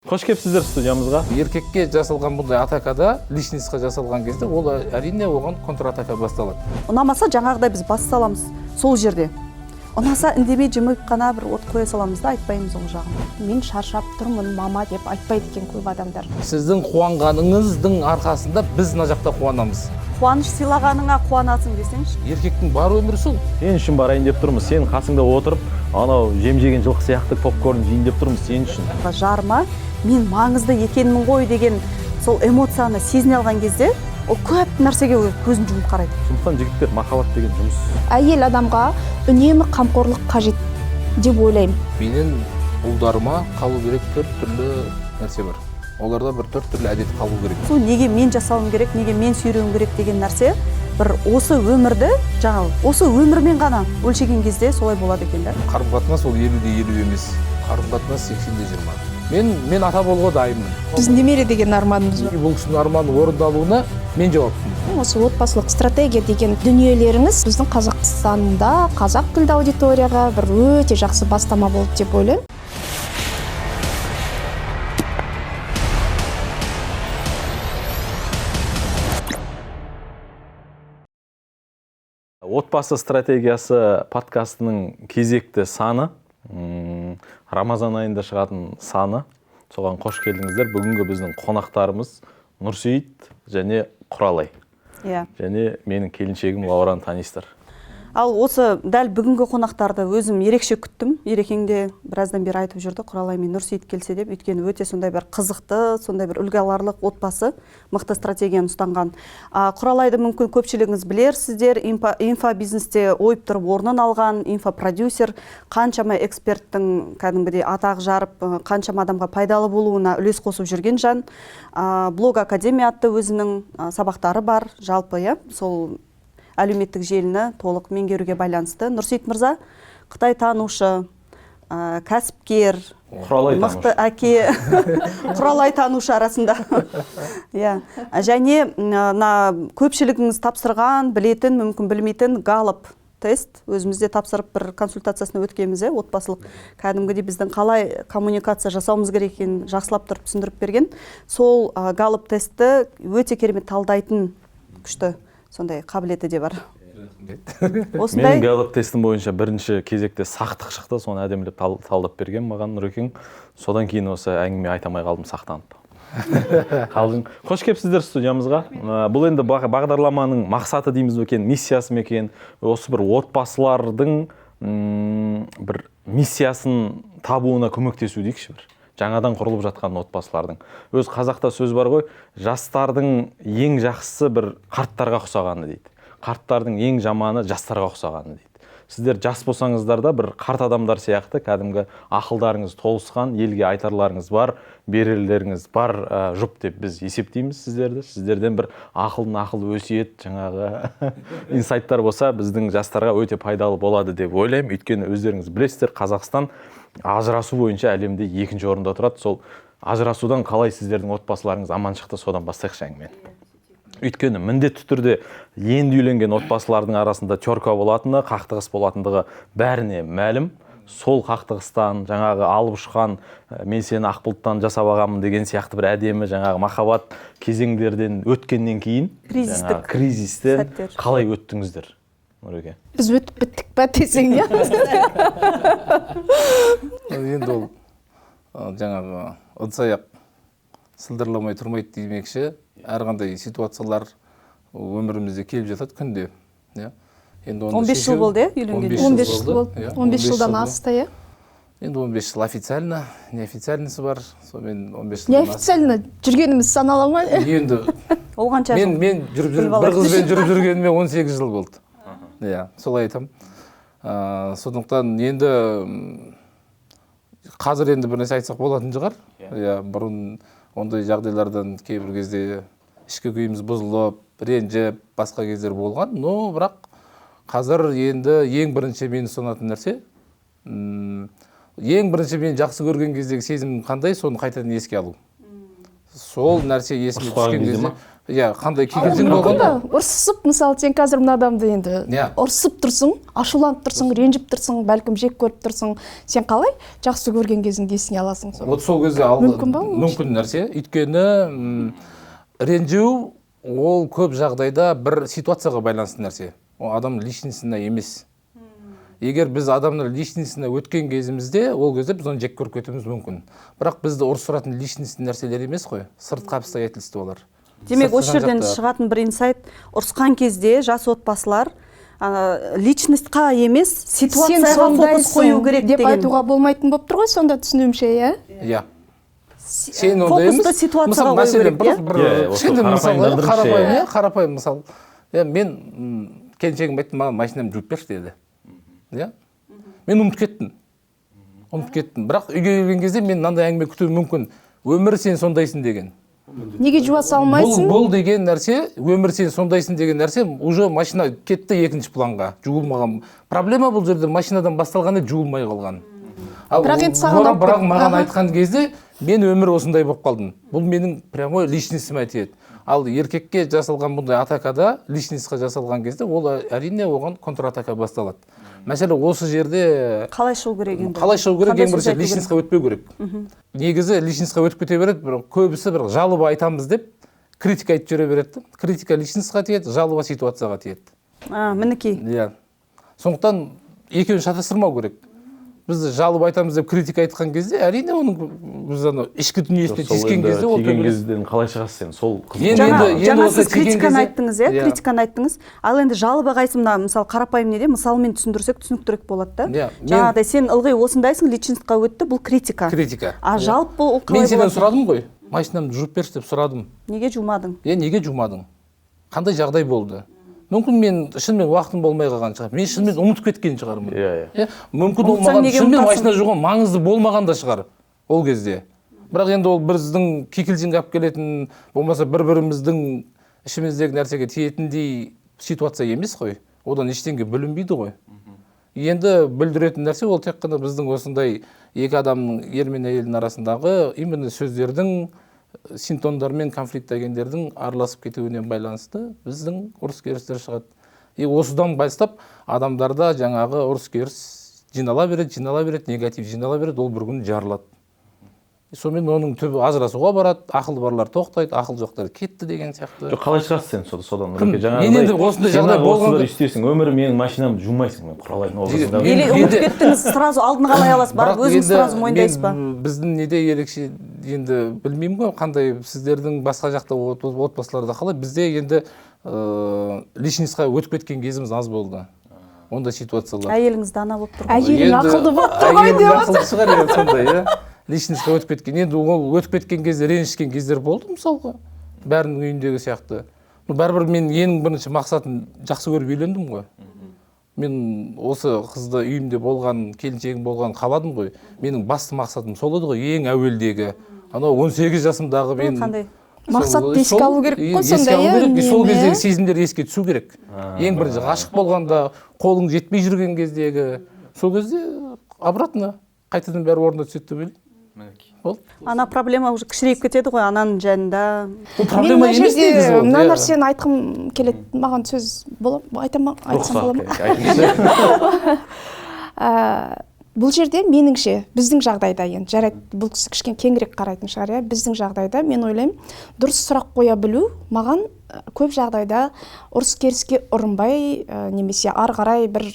Қош келіпсіздер студиямызға. Еркекке жасалған бұндай атакада личностьқа жасалған кезде ол әрине оған контратака басталады. Ұнамаса жаңағыдай біз бас саламыз сол жерде. Ұнаса үндемей жымып қана бір от қоя саламыз да айтпаймыз ол жағын. Мен шаршап тұрмын мама деп айтпайды екен көп адамдар. Сіздің қуанғаныңыздың арқасында біз мына жақта қуанамыз. Қуаныш сыйлағаныңа қуанасың десеңші. Еркектің бар өмірі сол. Сен үшін барайын деп тұрмыз. Сен қасыңда отырып, анау жем жеген жылқы сияқты попкорн жейін деп тұрмыз сен үшін. Жарыма мен маңызды екенмін ғой деген сол эмоцияны сезіне алған кезде ол көп нәрсеге көзін жұмып қарайды. Сондықтан жігіттер, махаббат деген жұмыс. Әйел адамға үнемі қамқорлық қажет деп ойлаймын. Менің ұлдарыма қалу керек 4 түрлі нәрсе бар. Оларда бір 4 түрлі әдет қалу керек. Сол неге мен жасауым керек, неге мен сүйреуім керек деген нәрсе бір осы өмірді жаңағы осы өмірмен ғана өлшеген кезде солай болады екен да. Қарым-қатынас ол 50-50 емес. Қарым-қатынас 80-20. Мен ата болуға дайынмын. Біз немере деген арманымыз бар. Бұл кісінің арманы орындалуына мен жауаптымын. Осы отбасылық стратегия деген дүниелеріңіз біздің Қазақстанда қазақ тілді аудиторияға бір өте жақсы бастама болды деп ойлаймын. Отбасы стратегиясы подкастының кезекті саны, Рамазан айында шығатын саны. Соған қош келдіңіздер. Бүгінгі біздің қонақтарымыз Нұрсейіт және Құралай. Және менің келіншегім Лаураны танисыздар. Ал осы дәл бүгінгі қонақтарды өзім ерекше күттім. Ерекеңде біраздан бері айтып жүрді, Құралай мен Нұрсейіт келсе деп, өйткені өте сондай бір қызықты, сондай бір үлгі аларлық отбасы, мықты стратегияны ұстанған. Құралайды мүмкін көпшілігіңіз білерсіздер, инфобизнесте ойып тұрып орнын алған, инфопродюсер, қаншама эксперттің кәдімгідей атақ жарып, қаншама адамға пайдалы болуына үлес қосып жүрген жан. Блог академия атты өзінің сабақтары бар, жалпы, сол әлеуметтік желіні толық меңгеруге байланысты. Нұрсейіт мырза, Қытай танушы, кәсіпкер, мықты әке, Құралай танушы арасында. Және көпшілігіңіз тапсырған, білетін, мүмкін білмейтін Галлап тест өзімізде тапсырып бір консультациясына өткенбіз, отбасылық кәдімгідей біздің қалай коммуникация жасауымыз керек екенін жақсылап тұрып түсіндіріп берген. Сол Галлап тестті өте керемет талдайтын күшті сондай қабілеті де бар. Менің Галлап тестім бойынша бірінші кезекте сақтық шықты, соны әдемілеп талдап берген маған Нұрекең. Содан кейін осы әңгіме айтамай қалдым, сақтанып. Қош келіпсіздер студиямызға. Бұл енді бағдарламаның мақсаты дейміз екен, миссиясы ма екен, осы бір отбасылардың бір миссиясын табуына көмектесу дейікші бір. Жаңадан құрылып жатқан отбасылардың. Өз қазақта сөз бар ғой, жастардың ең жақсысы бір қарттарға ұқсағаны дейді. Қарттардың ең жаманы жастарға ұқсағаны дейді. Сіздер жас болсаңыздар да бір қарт адамдар сияқты кәдімгі ақылдарыңыз толысқан, елге айтарларыңыз бар, берерлеріңіз бар жұп деп біз есептейміз сіздерді. Сіздерден бір ақыл өсиет, жаңағы инсайттар болса, біздің жастарға өте пайдалы болады деп ойлаймын. Өйткені өздеріңіз білесіздер, Қазақстан ажырасу бойынша әлемде 2-ші орында тұрады. Сол ажырасудан қалай сіздердің отбасыларыңыз аман шықты, содан бастайықшы әңгімені. Өйткені міндетті түрде енді үйленген отбасылардың арасында терка болатыны, қақтығыс болатындығы бәріне мәлім. Сол қақтығыстан жаңағы алып ұшқан, мен сені ақ бұлттан жасап алғанмын деген сияқты бір әдемі жаңағы махаббат кезеңдерден өткеннен кейін кризистен қалай өттіңіздер? Нұреке. Біз өтіп біттік па десең, Енді ол жаңағы ыдыс-аяқ сылдырламай тұрмайды демекші, әрқандай ситуациялар өмірімізде келіп жатады күнде. 15 жыл болды, үйленгенде? 15 жыл болды. 15 жылдан асты, Енді 15 жыл официально, неофициальныйсы бар. Неофициально жүргеніміз санала ма? Енді мен бір қызбен жүріп жүргеніме 18 жыл болды. Солай айтам. Сондықтан енді қазір енді бір нәрсе айтсақ болатын шығар. Бұрын ондай жағдайлардан кейбір кезде ішкі күйіміз бұзылып, ренжіп, басқа кездер болған. Но бірақ қазір енді ең бірінші мені ұстанатын нәрсе, ең бірінші мен жақсы көрген кездегі сезім қандай, соны қайтадан еске алу. Сол нәрсе есіме түскен кезде, иә қандай кикілжің болғанда ұрсып, мысалы сен қазір мына адамды енді Иә. ұрсып тұрсың, ашуланып тұрсың, ренжіп тұрсың, бәлкім жек көріп тұрсың, сен қалай жақсы көрген кезіңді есіңе аласың? вот сол кезде Мүмкін ба ол? мүмкін нәрсе, өйткені ренжу ол көп жағдайда бір ситуацияға байланысты нәрсе, ол адам личностына емес. Егер біз адамның личностына өткен кезімізде, ол кезде біз оны жек көріп кетуіміз мүмкін. Бірақ бізді ұрыс ұратын личностный нәрселер емес қой, сыртқы обстоятельства олар. Демек осы Сыртқы жерден жан-жақты. шығатын бір инсайт, ұрысқан кезде жас отбасылар личностьқа емес Сен ситуацияға фокус қою керек деп деген. айтуға болмайтын болып тұр ғой, сонда түсінуімше, иә? Иә. Сен ондай емес. Фокусты ситуацияға қою Мәселен, керек, иә? бір кішкентай мысал, қарапайымдандырыңызшы, иә. қарапайым мысал. Мен келіншегім айтты, маған машинамды жуып берші деді. Иә? Мен ұмытып кеттім. Бірақ үйге келген кезде мен мынандай әңгіме күтуім мүмкін. Өмір сен сондайсың деген. Неге жуа салмайсың? Бұл деген нәрсе, өмір сен сондайсың деген нәрсе, уже машина кетті екінші планға, жуылмаған. Проблема бұл жерде машинадан басталғанда жуылмай қалған. Бірақ енді саған бірақ маған айтқан кезде мен өмір осындай болып қалдым. Бұл менің прямой личностьіме тиеді. Ал еркекке жасалған бұндай атакада, личностьқа жасалған кезде, ол әрине оған контратака басталады. Мәселе осы жерде Қалай шығу керек енді? қалай шығу керек, Қандай ең бірінші сөз айту личностьқа өтпеу керек. Негізі личностьқа өтіп кете береді, бір көбісі бір жалоба айтамыз деп критика айтып жүре береді. Критика личностьқа тиеді, жалоба ситуацияға тиеді. Мінекей. Иә. Сондықтан екеуін шатастырмау керек. Біз жалоба айтамыз деп критика айтқан кезде, әрине оның біз ана ішкі дүниесіне тиіскен кезде ол тиген кезден қалай шығасыз сен? Сол Жаңа сіз критиканы айттыңыз, иә, Иә. критиканы айттыңыз. Ал енді жалоба қайсымда, мысалы қарапайым неде, мысалмен түсіндірсек түсініктірек болады да. Иә, Жаңағыдай сен ылғи осындайсың, личностьқа өтті, бұл критика. Критика. А жалпы ол Мен қалай сенен болады? сұрадым ғой, машинамды жуып берші деп сұрадым. Неге жумадың? Неге жумадың? Қандай жағдай болды? Мүмкін мен шынымен уақытым болмай қалған шығар. Мен шынымен ұмытып кеткен шығармын. Иә. Мүмкін ол Ұмытсаң маған неге шынымен ұмытасың? машина жуған маңызды болмаған да шығар ол кезде. Бірақ енді ол біздің кикілжіңге алып келетін, болмаса бір-біріміздің ішіміздегі нәрсеге тиетіндей ситуация емес қой. Одан ештеңе бүлінбейді ғой. Енді білдіретін нәрсе ол тек қана біздің осындай екі адамның, ер мен әйелдің арасындағы именно сөздердің симптомдар мен конфликт агендердің араласып кетуіне байланысты біздің ұрыс-керістер шығады. Осыдан бастап адамдарда жаңағы ұрыс-керіс жинала береді, негатив жинала береді, ол бір күні жарылады. Сонымен оның түбі ажырасуға барады, ақылы барлар тоқтайды, ақыл жоқтар кетті деген сияқты. Жоқ, қалай шығасыз сен содан? Мен енді осындай жағдай болғанда істейсің, өмірі менің машинамды жумайсың, мен құралайын образында. Или ұмытып кеттіңіз, сразу алдын қалай аласыз, барып өзіңіз сразу мойындайсыз ба? Біздің неде ерекше, енді білмеймін ғой, қандай сіздердің басқа жақта отбасыларда қалай, бізде енді личностьқа өтіп кеткен кезіміз аз болды. Ондай ситуациялар. Әйеліңіз дана болып тұр ғой. Әйелің ақылды болып тұр ғой Әйелің деп ақылды шығар енді сондай, иә. Личностьқа өтіп кеткен. Енді ол өтіп кеткен кезде ренжіскен кездер болды, мысалға. Бәрінің үйіндегі сияқты. Бәрібір мен ең бірінші мақсатым жақсы көріп үйлендім ғой. Мен осы қызды үйімде болған, келіншегім болған қаладым ғой. Менің басты мақсатым сол еді ғой, ең әуелдегі. Анау 18 жасымдағы мен Қандай? Мақсатты еске алу керек қой сонда, иә? Сол кездегі сезімдер еске түсу керек. Ең бірінші ғашық болғанда, қолың жетпей жүрген кездегі, сол кезде обратно қайтадан бәрі орнына түседі деп ойлаймын. Ана проблема уже кішірейіп кетеді ғой, ананың жанында. Проблема емес негізі. Мына нәрсені айтқым келеді, маған сөз айтсам бола ма? Бұл жерде меніңше біздің жағдайда, енді жарайды, бұл кісі кішкене кеңірек қарайтын шығар, иә, біздің жағдайда мен ойлаймын, дұрыс сұрақ қоя білу маған көп жағдайда ұрыс-керіске ұрынбай, немесе ары қарай бір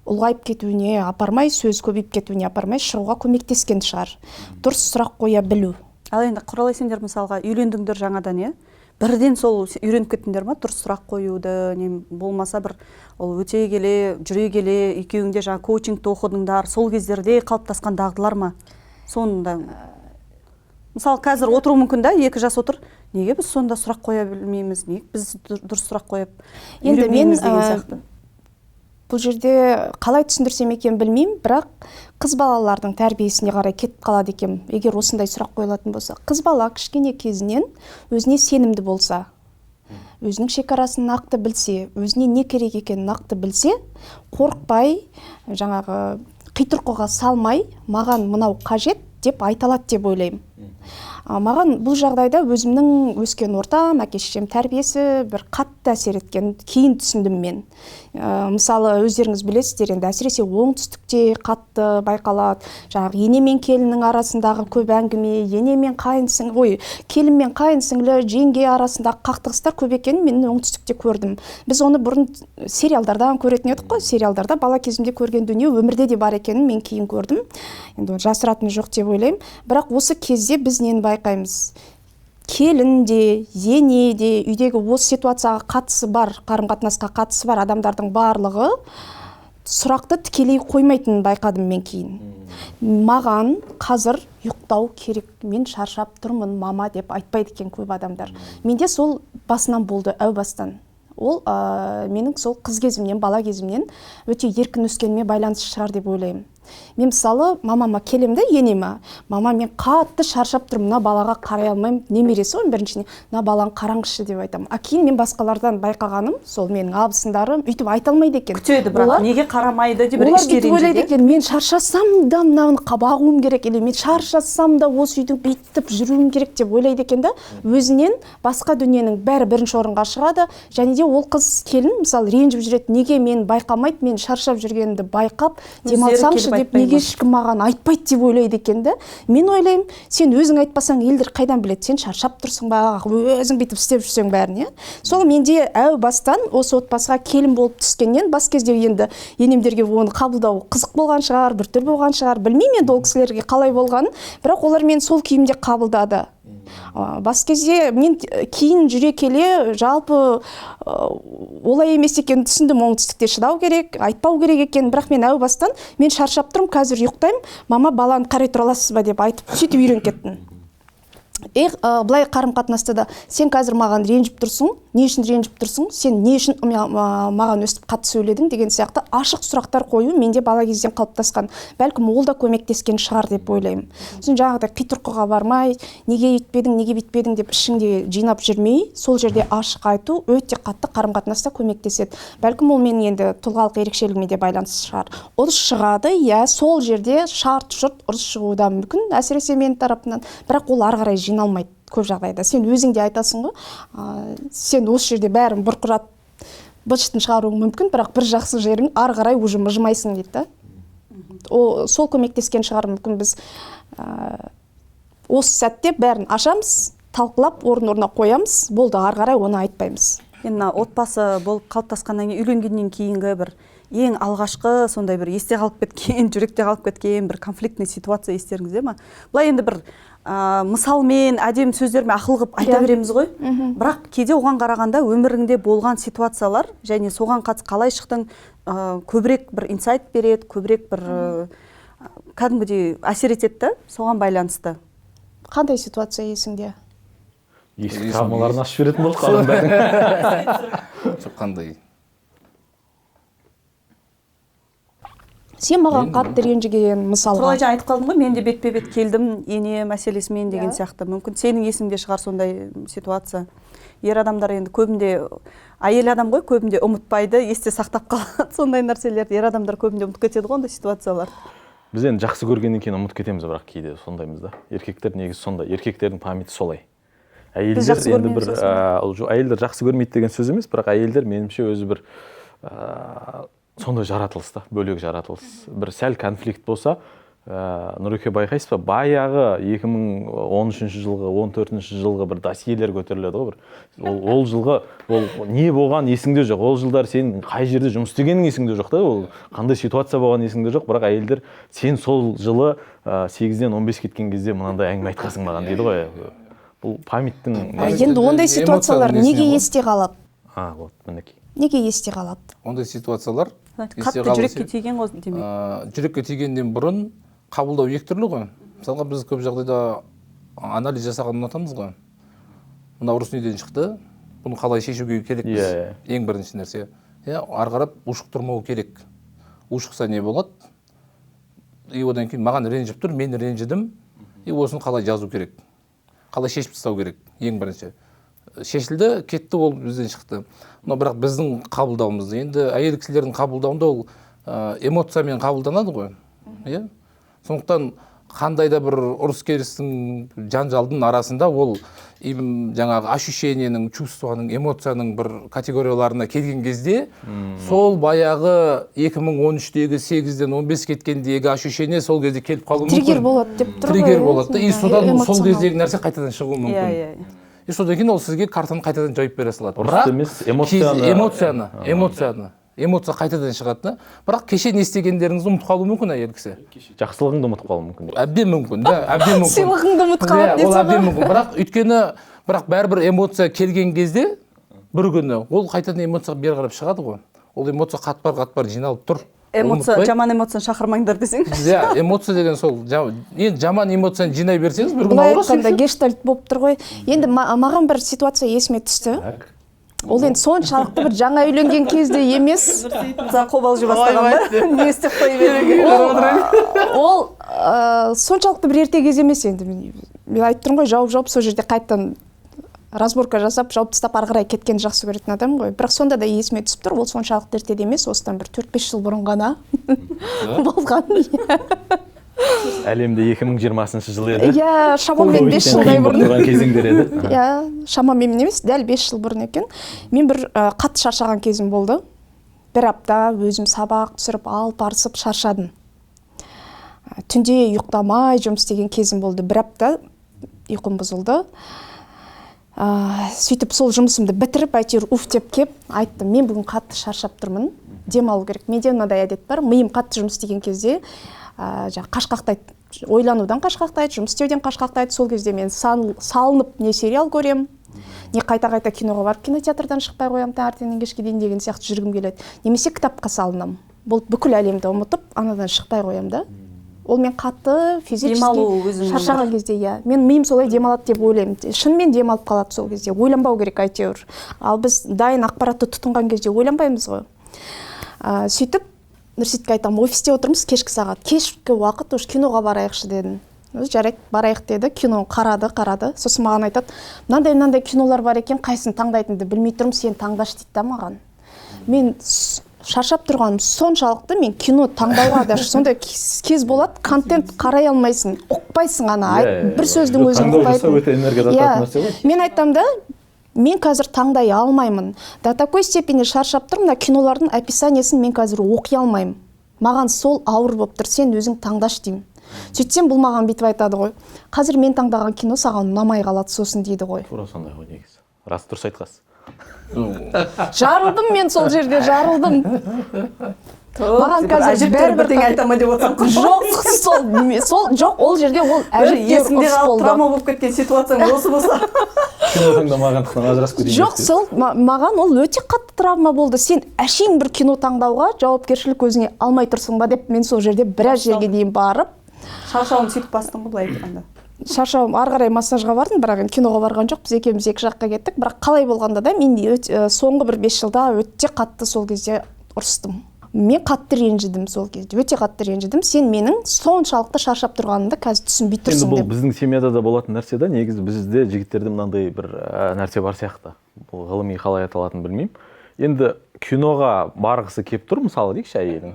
ұлғайып кетуіне апармай, сөз көбейіп кетуіне апармай шығуға көмектескен шығар. Дұрыс сұрақ қоя білу. Ал енді Құралай, сендер мысалға үйлендіңдер жаңадан, иә? Бірден сол үйреніп кеттіңдер ма, дұрыс сұрақ қоюды, не болмаса бір ол өте келе, жүре келе, екеуіңде жаңа коучингті оқыдыңдар, сол кездерде қалыптасқан дағдылар ма? Сонда мысалы қазір отыру мүмкін да, 2 жас отыр, неге біз сонда сұрақ қоя білмейміз, неге біз дұрыс сұрақ қойып үйренбейміз деген сияқты. Бұл жерде қалай түсіндірсем екен білмеймін, бірақ қыз балалардың тәрбиесіне қарай кетіп қалады екен, егер осындай сұрақ қойылатын болса. Қыз бала кішкене кезінен өзіне сенімді болса, өзінің шекарасын нақты білсе, өзіне не керек екенін нақты білсе, қорықпай, жаңағы қитұрқыға салмай, маған мынау қажет деп айта алады деп ойлаймын. Маған бұл жағдайда өзімнің өскен ортам, әке шешем тәрбиесі бір қатты әсер еткен. Кейін түсіндім мен. Мысалы, өздеріңіз білесіздер, енді әсіресе оңтүстікте қатты байқалады. Жаңағы ене мен келіннің арасындағы көп әңгіме, ене мен келін мен қайын сіңлі, жеңге арасындағы қақтығыстар көп екенін мен оңтүстікте көрдім. Біз оны бұрын сериалдардан көретін едік қой, сериалдарда бала кезімде көрген дүние өмірде де бар екенін мен кейін көрдім. Енді жасыратыны жоқ деп ойлаймын. Бірақ осы кезде біз нені байқаймыз? Келін де, ене де, үйдегі осы ситуацияға қатысы бар, қарым-қатынасқа қатысы бар адамдардың барлығы сұрақты тікелей қоймайтынын байқадым мен кейін. Маған қазір ұйықтау керек, мен шаршап тұрмын мама деп айтпайды екен көп адамдар. Менде сол басынан болды, әу бастан. Ол менің сол қыз кезімнен, бала кезімнен өте еркін өскеніме байланысты шығар деп ойлаймын. Мен мысалы мамама келемді, енеме, мама мен қатты шаршап тұрмын, мына балаға қарай алмаймын, немересі ғой біріншіне, мына баланы қараңызшы деп айтамын. Кейін мен басқалардан байқағаным, сол менің абысындарым өйтіп айта алмайды екен. Күтеді, бірақ неге қарамайды деп олар бүйтіп ойлайды екен, мен шаршасам да мынаны бағуым керек, или мен шаршасам да осы үйдің бүйтіп жүруім керек деп ойлайды екен да, өзінен басқа дүниенің бәрі бірінші орынға шығады. Және де ол қыз келін мысалы ренжіп жүреді, неге мен байқамайды, мен шаршап жүргенімді байқап демалсамшы деп неге ешкім маған айтпайды деп ойлайды екен да. Мен ойлаймын, сен өзің айтпасаң елдер қайдан біледі, сен шаршап тұрсың ба, өзің бүйтіп істеп жүрсең бәрін, иә. Сол менде әу бастан осы отбасыға келін болып түскеннен бас кезде енді енемдерге оны қабылдау қызық болған шығар, біртүрлі болған шығар, білмеймін енді ол кісілерге қалай болғанын, бірақ олар мені сол күйімде қабылдады. Бас кезде мен кейін жүре келе жалпы олай емес екенін түсіндім, оңтүстікте шыдау керек, айтпау керек екен, бірақ мен әу бастан мен шаршап тұрмын, қазір ұйықтаймын, мама баланы қарай тұра аласыз ба деп айтып сөйтіп үйреніп кеттім. Былай қарым-қатынаста да сен қазір маған ренжіп тұрсың, не үшін ренжіп тұрсың, сен не үшін маған өстіп қатты сөйледің деген сияқты ашық сұрақтар қою менде бала кезден қалыптасқан. Бәлкім ол да көмектескен шығар деп ойлаймын. Сосын жаңағыдай қитұрқыға бармай, неге өйтпедің, неге бүйтпедің деп ішіңде жинап жүрмей, сол жерде ашық айту өте қатты қарым-қатынаста көмектеседі. Бәлкім ол менің енді тұлғалық ерекшелігіме де байланысты шығар. Ұрыс шығады, иә, сол жерде шарт-шұрт ұрыс шығуы да мүмкін, әсіресе менің тарапымнан, бірақ ол ары қарай жиналмайды көп жағдайда. Сен өзің де айтасың ғой, сен осы жерде бәрін бұрқырат быт-шытын шығаруың мүмкін, бірақ бір жақсы жерің ары қарай уже мыжымайсың дейді. Сол көмектескен шығар мүмкін. Біз осы сәтте бәрін ашамыз, талқылап орын-орнына қоямыз, болды, ары қарай оны айтпаймыз. Енді отбасы болып қалыптасқаннан кейін, үйленгеннен кейінгі бір ең алғашқы сондай бір есте қалып кеткен, жүректе қалып кеткен бір конфликтный ситуация естеріңізде ма? Бұлай енді бір мысалмен, әдемі сөздермен ақыл қылып айта береміз ғой. Бірақ кейде оған қарағанда өміріңде болған ситуациялар және соған қатысты қалай шықтың, көбірек бір инсайт береді, көбірек бір кәдімгідей әсер етеді, соған байланысты. Қандай ситуация есіңде? Есік тағмаларын ашып беретін болды қалғандардың. Қандай? Сен маған қатты ренжіген мысалға. Солай жаңа айтып қалдым ғой, мен де бетпе-бет келдім, ене мәселесімен деген сияқты. Мүмкін сенің есіңде шығар сондай ситуация. Ер адамдар енді көбінде, әйел адам ғой, көбінде ұмытпайды, есте сақтап қалады сондай нәрселерді. Ер адамдар көбінде ұмытып кетеді ғой ондай ситуациялар. Біз енді жақсы көргеннен кейін ұмытып кетеміз, бірақ кейде сондаймыз да. Еркектер негізі сондай, еркектердің памяті солай. Әйелдер енді бір әйелдер жақсы көрмейді деген сөз емес, бірақ әйелдер меніңше өзі бір сондай жаратылыс та, бөлек жаратылыс. Бір сәл конфликт болса, Нұреке байқайсыз ба, баяғы 2013 жылғы, 14 жылғы бір досьелер көтеріледі ғой бір. Ол жылғы не болған есіңде жоқ. Ол жылдар сен қай жерде жұмыс істегенің есіңде жоқ та, ол қандай ситуация болған есіңде жоқ, бірақ әйелдер сен сол жылы 8-ден 15 кеткен кезде мынандай әңгіме айтқансың маған дейді ғой. Бұл памяттің енді ондай ситуациялар неге есте қалады? Вот, мінекей. Неге есте қалады? Ондай ситуациялар қатты жүрекке тиген ғой демек. Жүрекке тигеннен бұрын қабылдау екі түрлі ғой. Мысалға біз көп жағдайда анализ жасағанды ұнатамыз ғой. Мына ұрыс неден шықты, бұны қалай шешуге керекпіз? Ең бірінші нәрсе. Ары қарап ушықтырмау керек. Ушықса не болады? Одан кейін маған ренжіп тұр, мен ренжідім, осыны қалай жазу керек? Қалай шешіп тастау керек? Ең бірінші. Шешілді, кетті, ол бізден шықты. Бірақ біздің қабылдауымыз, енді әйел кісілердің қабылдауында ол эмоциямен қабылданады ғой. Сондықтан қандай да бір ұрыс керістің жанжалдың арасында ол жаңағы ощущениенің, чувствоның, эмоцияның бір категорияларына келген кезде сол баяғы 2013-тегі 8-ден 15 кеткендегі ощущение сол кезде келіп қалуы мүмкін. Триггер болады деп тұр ғой. Триггер болады. И содан сол кездегі нәрсе қайтадан шығуы мүмкін. И содан кейін ол сізге картаны қайтадан жайып бере салады. Ұрыс емес, эмоция қайтадан шығады да. Бірақ кеше не істегендеріңізді ұмытып қалуы мүмкін әйел кісі. Жақсылығыңды ұмытып қалуы мүмкін. Әбден мүмкін, да, әбден мүмкін. Сыйлығыңды ұмытып қалады ол әбден мүмкін. Бірақ бәрібір эмоция келген кезде бір күні ол қайтадан эмоцияға бері қарап шығады ғой. Ол эмоция қатпар жиналып тұр. Жаман эмоцияны шақырмаңдар десең. Иә, эмоция деген сол. Енді жаман эмоцияны жинай берсеңіз, бір күні Былай ауырасыз. айтқанда гештальт болып тұр ғой. Енді маған бір ситуация есіме түсті. Ол енді соншалықты бір жаңа үйленген кезде емес. Қобалжи бастағанда не істеп қойып едім. Ол соншалықты бір ерте кез емес енді. Мен айтып тұрмын ғой, жауып сол жерде қайттан разборка жасап, жауып тастап ары қарай кеткен жақсы көретін адам ғой. Бірақ сонда да есіме түсіп тұр, ол соншалықты ерте емес, осыдан бір 4-5 жыл бұрын ғана болған. Әлемде 2020 жыл еді. Иә, шамамен 5 жылдай бұрын. Тұрған кезеңдер еді. Иә, шамамен емес, дәл 5 жыл бұрын екен. Мен бір қатты шаршаған кезім болды. Бір апта өзім сабақ түсіріп, алып арысып шаршадым. Түнде ұйықтамай жұмыс істеген кезім болды. Бір апта ұйқым бұзылды. Сөйтіп сол жұмысымды бітіріп, әйтеуір уф деп кеп, айттым, мен бүгін қатты шаршап тұрмын, демалу керек. Менде мынадай әдет бар, миым қатты жұмыс істеген кезде қашқақтайды, ойланудан қашқақтайды, жұмыс істеуден қашқақтайды. Сол кезде мен салынып не сериал көрем, не қайта-қайта киноға барып кинотеатрдан шықпай қоямын таңертеңнен кешке дейін деген сияқты жүргім келеді. Немесе кітапқа салынам. Бұл бүкіл әлемді ұмытып, анадан шықпай қоямын да. Ол мен қатты физически шаршаған кезде, иә. Мен миым солай демалады деп ойлаймын. Шынымен демалып қалады сол кезде. Ойланбау керек әйтеуір. Ал біз дайын ақпаратты тұтынған кезде ойланбаймыз ғой. Сөйтіп, Нұрсетке айтамын, офисте отырмыз кешкі сағат. Кешкі уақыт уж киноға барайықшы дедім. Жарайды, барайық деді. Киноны қарады. Сосын маған айтады, мынандай кинолар бар екен, қайсын таңдайтынды білмей тұрмын, сен таңдаш дейді да маған. Мен шаршап тұрғаным соншалықты, мен кино таңдауға да сондай кез болады, контент қарай алмайсың, ұқпайсың ана, бір сөздің өзін ұқпайтын. Мен айтам да, мен қазір таңдай алмаймын. До такой степени шаршап тұрмын, кинолардың описаниясын мен қазір оқи алмаймын. Маған сол ауыр болып тұр, сен өзің таңдаш деймін. Сөйтсем бұл маған бүйтіп айтады ғой. Қазір мен таңдаған кино саған ұнамай қалады сосын дейді ғой. Тура сондай ғой негізі. Рас дұрыс айтқансыз. Жарылдым мен сол жерде, жарылдым. Маған қазір бірдеңе айтама деп отырсам. Жоқ, ол жерде ол әжептәуір ұрыс болды. Травма болып кеткен ситуацияң осы болса. Кино таңдамағандықтан ажырасып кетейін. Жоқ, сол маған ол өте қатты травма болды. Сен әшейін бір кино таңдауға жауапкершілік өзіңе алмай тұрсың ба деп мен сол жерде біраз жерге дейін барып. Шаршауын сөйтіп бастың ғой былай айтқанда. Шаршауым ары қарай массажға бардым, бірақ киноға барған жоқ. Біз екеуміз екі жаққа кеттік. Бірақ қалай болғанда да мен соңғы бір 5 жылда өте қатты сол кезде ұрыстым. Мен қатты ренжідім сол кезде, өте қатты ренжідім. Сен менің соншалықты шаршап тұрғанымды қазір түсінбей тұрсың деп. Бұл біздің семьяда да болатын нәрсе да, негізі бізде жігіттерде мынандай бір нәрсе бар сияқты. Бұл ғылыми қалай аталатынын білмеймін. Енді киноға барғысы келіп тұр, мысалы дейікші әйелің.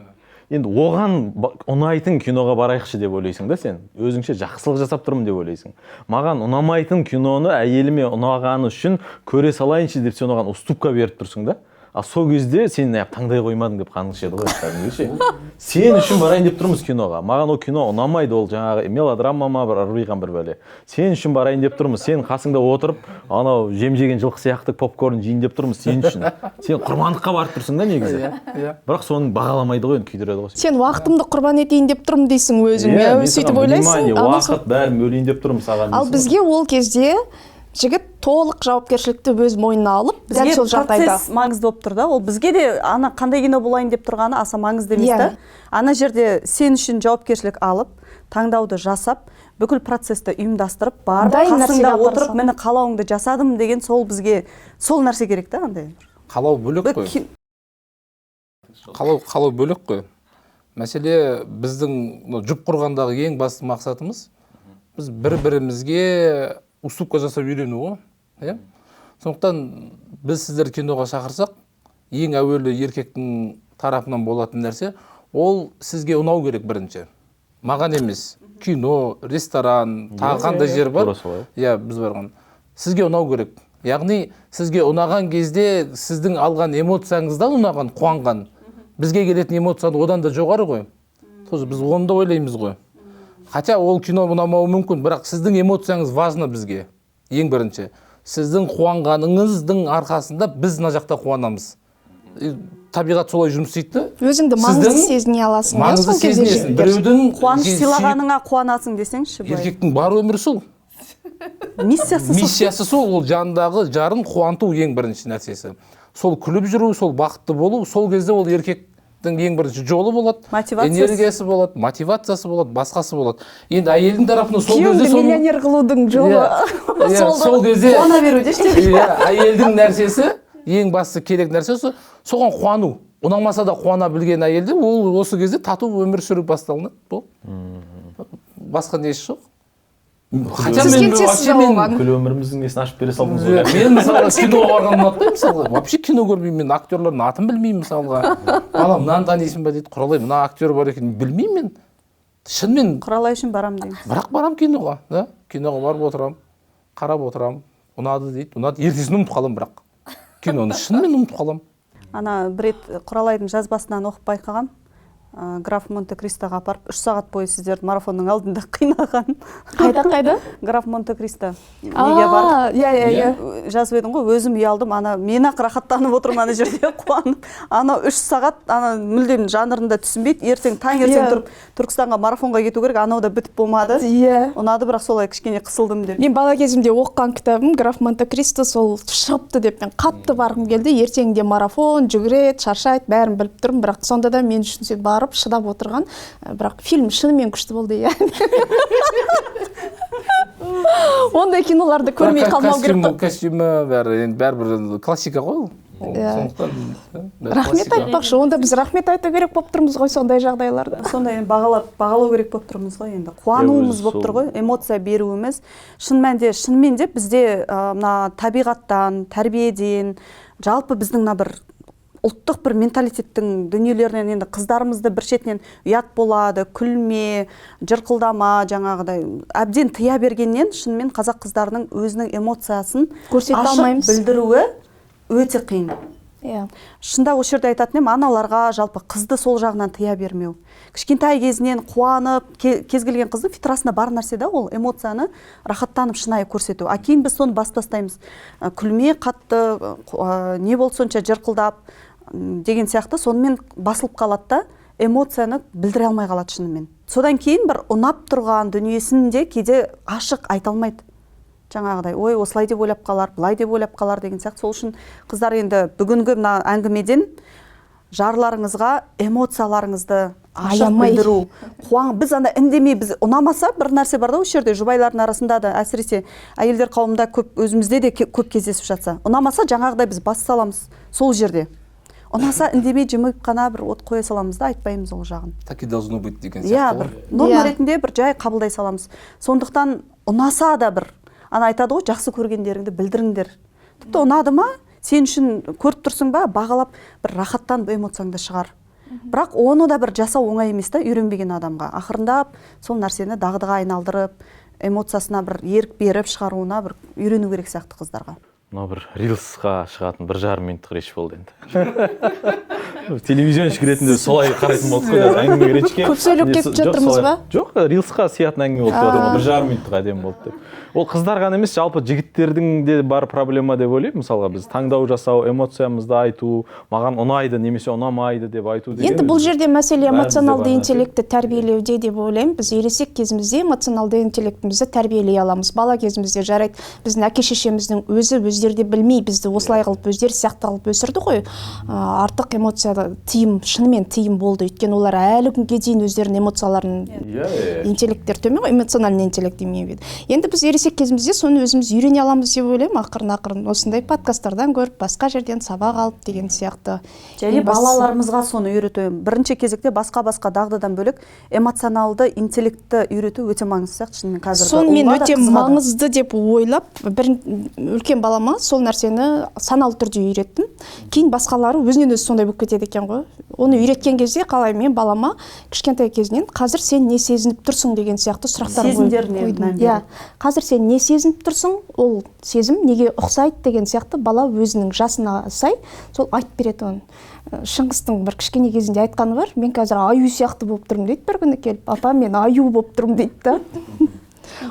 Енді оған ұнайтын киноға барайықшы деп ойлайсың да сен. Өзіңше жақсылық жасап тұрмын деп ойлайсың. Маған ұнамайтын киноны әйеліме ұнағаны үшін көре салайыншы деп сен оған уступка беріп тұрсың да. А сол кезде сен таңдай қоймадың деп қаның шеді ғой. Сен үшін барайын деп тұрмыз киноға. Маған ол кино ұнамайды, ол жаңағы мелодрама ма, бір ұрғиған бір бәле. Сен үшін барайын деп тұрмыз. Сен қасыңда отырып, анау жем жеген жылқы сияқты попкорн жейін деп тұрмыз сен үшін. Сен құрбандыққа барып тұрсың да негізі. Бірақ соны бағаламайды ғой, күйдіреді ғой. Сен уақытымды құрбан етейін деп тұрмын дейсің өзің. Сөйтіп ойлайсың. Уақыт бәрін бөлейін деп тұрмын саған. Ал бізге ол кезде жігіт толық жауапкершілікті өз мойнына алып, дәл сол жағдайда. Процесс маңызды болып тұр да. Ол бізге де ана қандай кино болайын деп тұрғаны аса маңызды емес та. Ана жерде сен үшін жауапкершілік алып, таңдауды жасап, бүкіл процессті ұйымдастырып, барып, қасыңда отырып, мені қалауыңды жасадым деген сол бізге сол нәрсе керек та андай. Қалау бөлек қой. Қалау бөлек қой. Мәселе біздің жұп құрғандағы ең басты мақсатымыз біз бір-бірімізге уступка жасап үйрену ғой. Сондықтан біз сіздер киноға шақырсақ, ең әуелі еркектің тарапынан болатын нәрсе, ол сізге ұнау керек бірінші. маған емес, кино, ресторан, тағы қандай жер бар. тура солай. Иә, біз барған. Сізге ұнау керек. Яғни сізге ұнаған кезде сіздің алған эмоцияңыздан ұнаған, қуанған. Бізге келетін эмоцияны одан да жоғары ғой. Тоже біз оны да ойлаймыз ғой. Хотя ол кино ұнамауы мүмкін, бірақ сіздің эмоцияңыз важно бізге. Ең бірінші. Сіздің қуанғаныңыздың арқасында біз мына жақта қуанамыз. Табиғат солай жұмыс істейді. Өзіңді маңызды сезіне аласың. Маңызды сезінесің. Біреудің қуаныш сыйлағаныңа қуанасың десеңші былай. еркектің бар өмірі сол. Миссиясы сол, ол жанындағы жарын қуанту ең бірінші нәрсесі. Сол күліп жүру, сол бақытты болу, сол кезде ол еркектің ең бірінші жолы болады, энергиясы болады, мотивациясы болады, басқасы болады. Енді әйелдің тарапынан сол кезде күйеуіңді миллионер қылудың жолы сол кезде қуана беру дешті. әйелдің нәрсесі, ең басты керек нәрсесі соған қуану. Ұнамаса да қуана білген әйелде ол осы кезде тату өмір сүру басталынады. Бұл басқа несі жоқ. Сіз келісесіз оған. Күл өміріміздің несін ашып бере салдыңыз ғой. Мен мысалы киноға барғанды ұнатпаймын мысалға. Вообще кино көрмеймін, мен актерлардың атын білмеймін мысалға. Балам мынаны танисың ба дейді, Құралай мына актер бар екен, білмеймін мен. Шынымен Құралай үшін барам деймін. бірақ барам киноға, да? Киноға барып отырам, қарап отырам, ұнады дейді, ұнады, ертесін ұмытып қалам бірақ. Киноны шынымен ұмытып қалам. Ана бір рет Құралайдың жазбасынан оқып байқағам. Граф Монте-Кристоға апарып 3 сағат бойы сіздерді марафонның алдында қинаған. Қайда? Граф Монте-Кристо. Неге барып? Иә. Жазып едім ғой, өзім ұялдым. Ана мен ақ рахаттанып отырмын ана жерде қуанып. Ана 3 сағат ана мүлдем жанрында түсінбейді. Ертең таңертең тұрып Түркістанға марафонға кету керек. Анау да бітіп болмады. Иә. Ұнады, бірақ солай кішкене қысылдым деп. Мен бала кезімде оқыған кітабым Граф Монте-Кристо сол шығыпты деп мен қатты барғым келді. Ертеңде марафон, жүгіреді, шаршайды, бәрін біліп тұрмын, бірақ сонда да мен үшін сөйтіп барып шыдап отырған. Бірақ фильм шынымен күшті болды, иә. Ондай киноларды көрмей қалмау керек. Костюмі бәрібір классика ғой. Рахмет айтпақшы, онда біз рахмет айту керек болып тұрмыз ғой сондай жағдайларда. Сондай бағалау керек болып тұрмыз ғой енді. Қуануымыз болып тұр ғой, эмоция беруіміз. Шынымен де бізде мына табиғаттан, тәрбиеден, жалпы біздің мына бір ұлттық бір менталитеттің дүниелерінен енді қыздарымызды бір шетінен ұят болады, күлме, жырқылдама, жаңағыдай әбден тыя бергеннен шынымен қазақ қыздарының өзінің эмоциясын ашық білдіруі өте қиын. Шында осы жерде айтатын едім, аналарға жалпы қызды сол жағынан тыя бермеу. Кішкентай кезінен қуанып, кез келген қыздың фитрасында бар нәрсе да, ол эмоцияны рахаттанып шынайы көрсету. А кейін біз соны бастаймыз. Күлме қатты, не болды сонша жырқылдап деген сияқты сонымен басылып қалады да, эмоцияны білдіре алмай қалады шынымен. Содан кейін бір ұнап тұрған дүниесінде кейде ашық айта алмайды. Жаңағыдай, ой, осылай деп ойлап қалар, былай деп ойлап қалар деген сияқты. Сол үшін қыздар енді бүгінгі мына әңгімеден жарларыңызға эмоцияларыңызды ашық білдіру. Біз анда үндемей, біз ұнамаса бір нәрсе бар да осы жерде, жұбайлардың арасында да, әсіресе әйелдер қауымында көп, өзімізде де көп кездесіп жатса. Ұнамаса жаңағыдай біз бас саламыз сол жерде. Ұнаса үндемей жымып қана бір от қоя саламыз да, айтпаймыз ол жағын. Так и должно быть деген сияқты ғой. Норма ретінде бір жай қабылдай саламыз. Сондықтан ұнаса да бір, ана айтады ғой, жақсы көргендеріңді білдіріңдер. Тіпті ұнады ма, сен үшін көріп тұрсың ба, бағалап бір рахаттанып эмоцияңды шығар. Бірақ оны да бір жасау оңай емес та, үйренбеген адамға. Ақырындап сол нәрсені дағдыға айналдырып, эмоциясына бір ерік беріп шығаруына бір үйрену керек сияқты қыздарға. Мына бір рилсқа шығатын 1,5 минуттық реч болды енді. Телевизионщик ретінде солай қарайтын болдық қой, әңгіме речке. Көп сөйлеп кетіп жатырмыз ба? Жоқ, рилсқа сиятын әңгіме болды, 1,5 минуттық әдемі болды деп. Ол қыздар ғана емес, жалпы жігіттердің де бар проблема деп ойлаймын. Мысалға біз таңдау жасау, эмоциямызды айту, маған ұнайды немесе ұнамайды деп айту деген. Енді бұл жерде мәселе эмоционалды интеллектті тәрбиелеуде деп ойлаймын. Біз ересек кезімізде эмоционалды интеллектімізді тәрбиелей аламыз. Бала кезімізде жарайды, біздің әке-шешеміздің өздері білмей бізді осылай қылып, өздері сияқты қылып өсірді ғой. Артық эмоцияда шынымен тыйым болды. Өйткені олар әлі күнге дейін өздерінің эмоцияларын интеллекттер төмен ғой, эмоциональный интеллект демеймін. Енді біз ересек кезімізде соны өзіміз үйрене аламыз деп ойлаймын. Ақырын осындай подкасттардан көріп, басқа жерден сабақ алып деген сияқты. Және балаларымызға соны үйретемін. Бірінші кезекте басқа дағдыдан бөлек эмоционалды интеллектті үйрету өте маңызды сияқты шынымен қазіргі. Соны мен өте маңызды деп ойлап, бір үлкен балама сол нәрсені саналы түрде үйреттім. Кейін басқалары өзінен өзі сондай болып кетеді үйретеді екен ғой. Оны үйреткен кезде қалай мен балама кішкентай кезінен қазір сен не сезініп тұрсың деген сияқты сұрақтар қойдым. Иә, қазір сен не сезініп тұрсың, ол сезім неге ұқсайды деген сияқты бала өзінің жасына сай сол айтып береді оны. Шыңғыстың бір кішкене кезінде айтқаны бар, мен қазір аю сияқты болып тұрмын дейді бір күні келіп, апа мен аю болып тұрмын дейді да.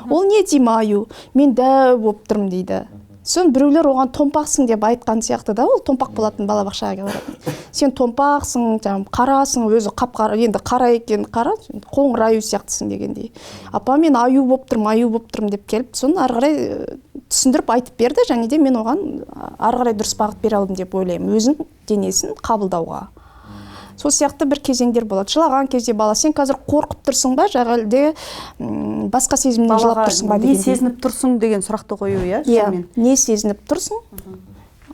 Ол не деймін аю? Мен дәу болып тұрмын дейді. Сон біреулер оған томпақсың деп айтқан сияқты да, ол томпақ болатын балабақшаға баратын. Сен томпақсың, қарасың, өзі қап-қара, енді қара екен, қара, қоңыр аю сияқтысың дегендей. Апа мен аю болып тұрмын деп келіп, соны ары қарай түсіндіріп айтып берді, және де мен оған ары қарай дұрыс бағыт бере алдым деп ойлаймын, өзінің денесін қабылдауға. Сол сияқты бір кезеңдер болады. Жылаған кезде бала, сен қазір қорқып тұрсың ба, жаңа әлде басқа сезіммен жылап тұрсың ба деген. Не сезініп тұрсың деген сұрақты қою, иә? Иә, не сезініп тұрсың?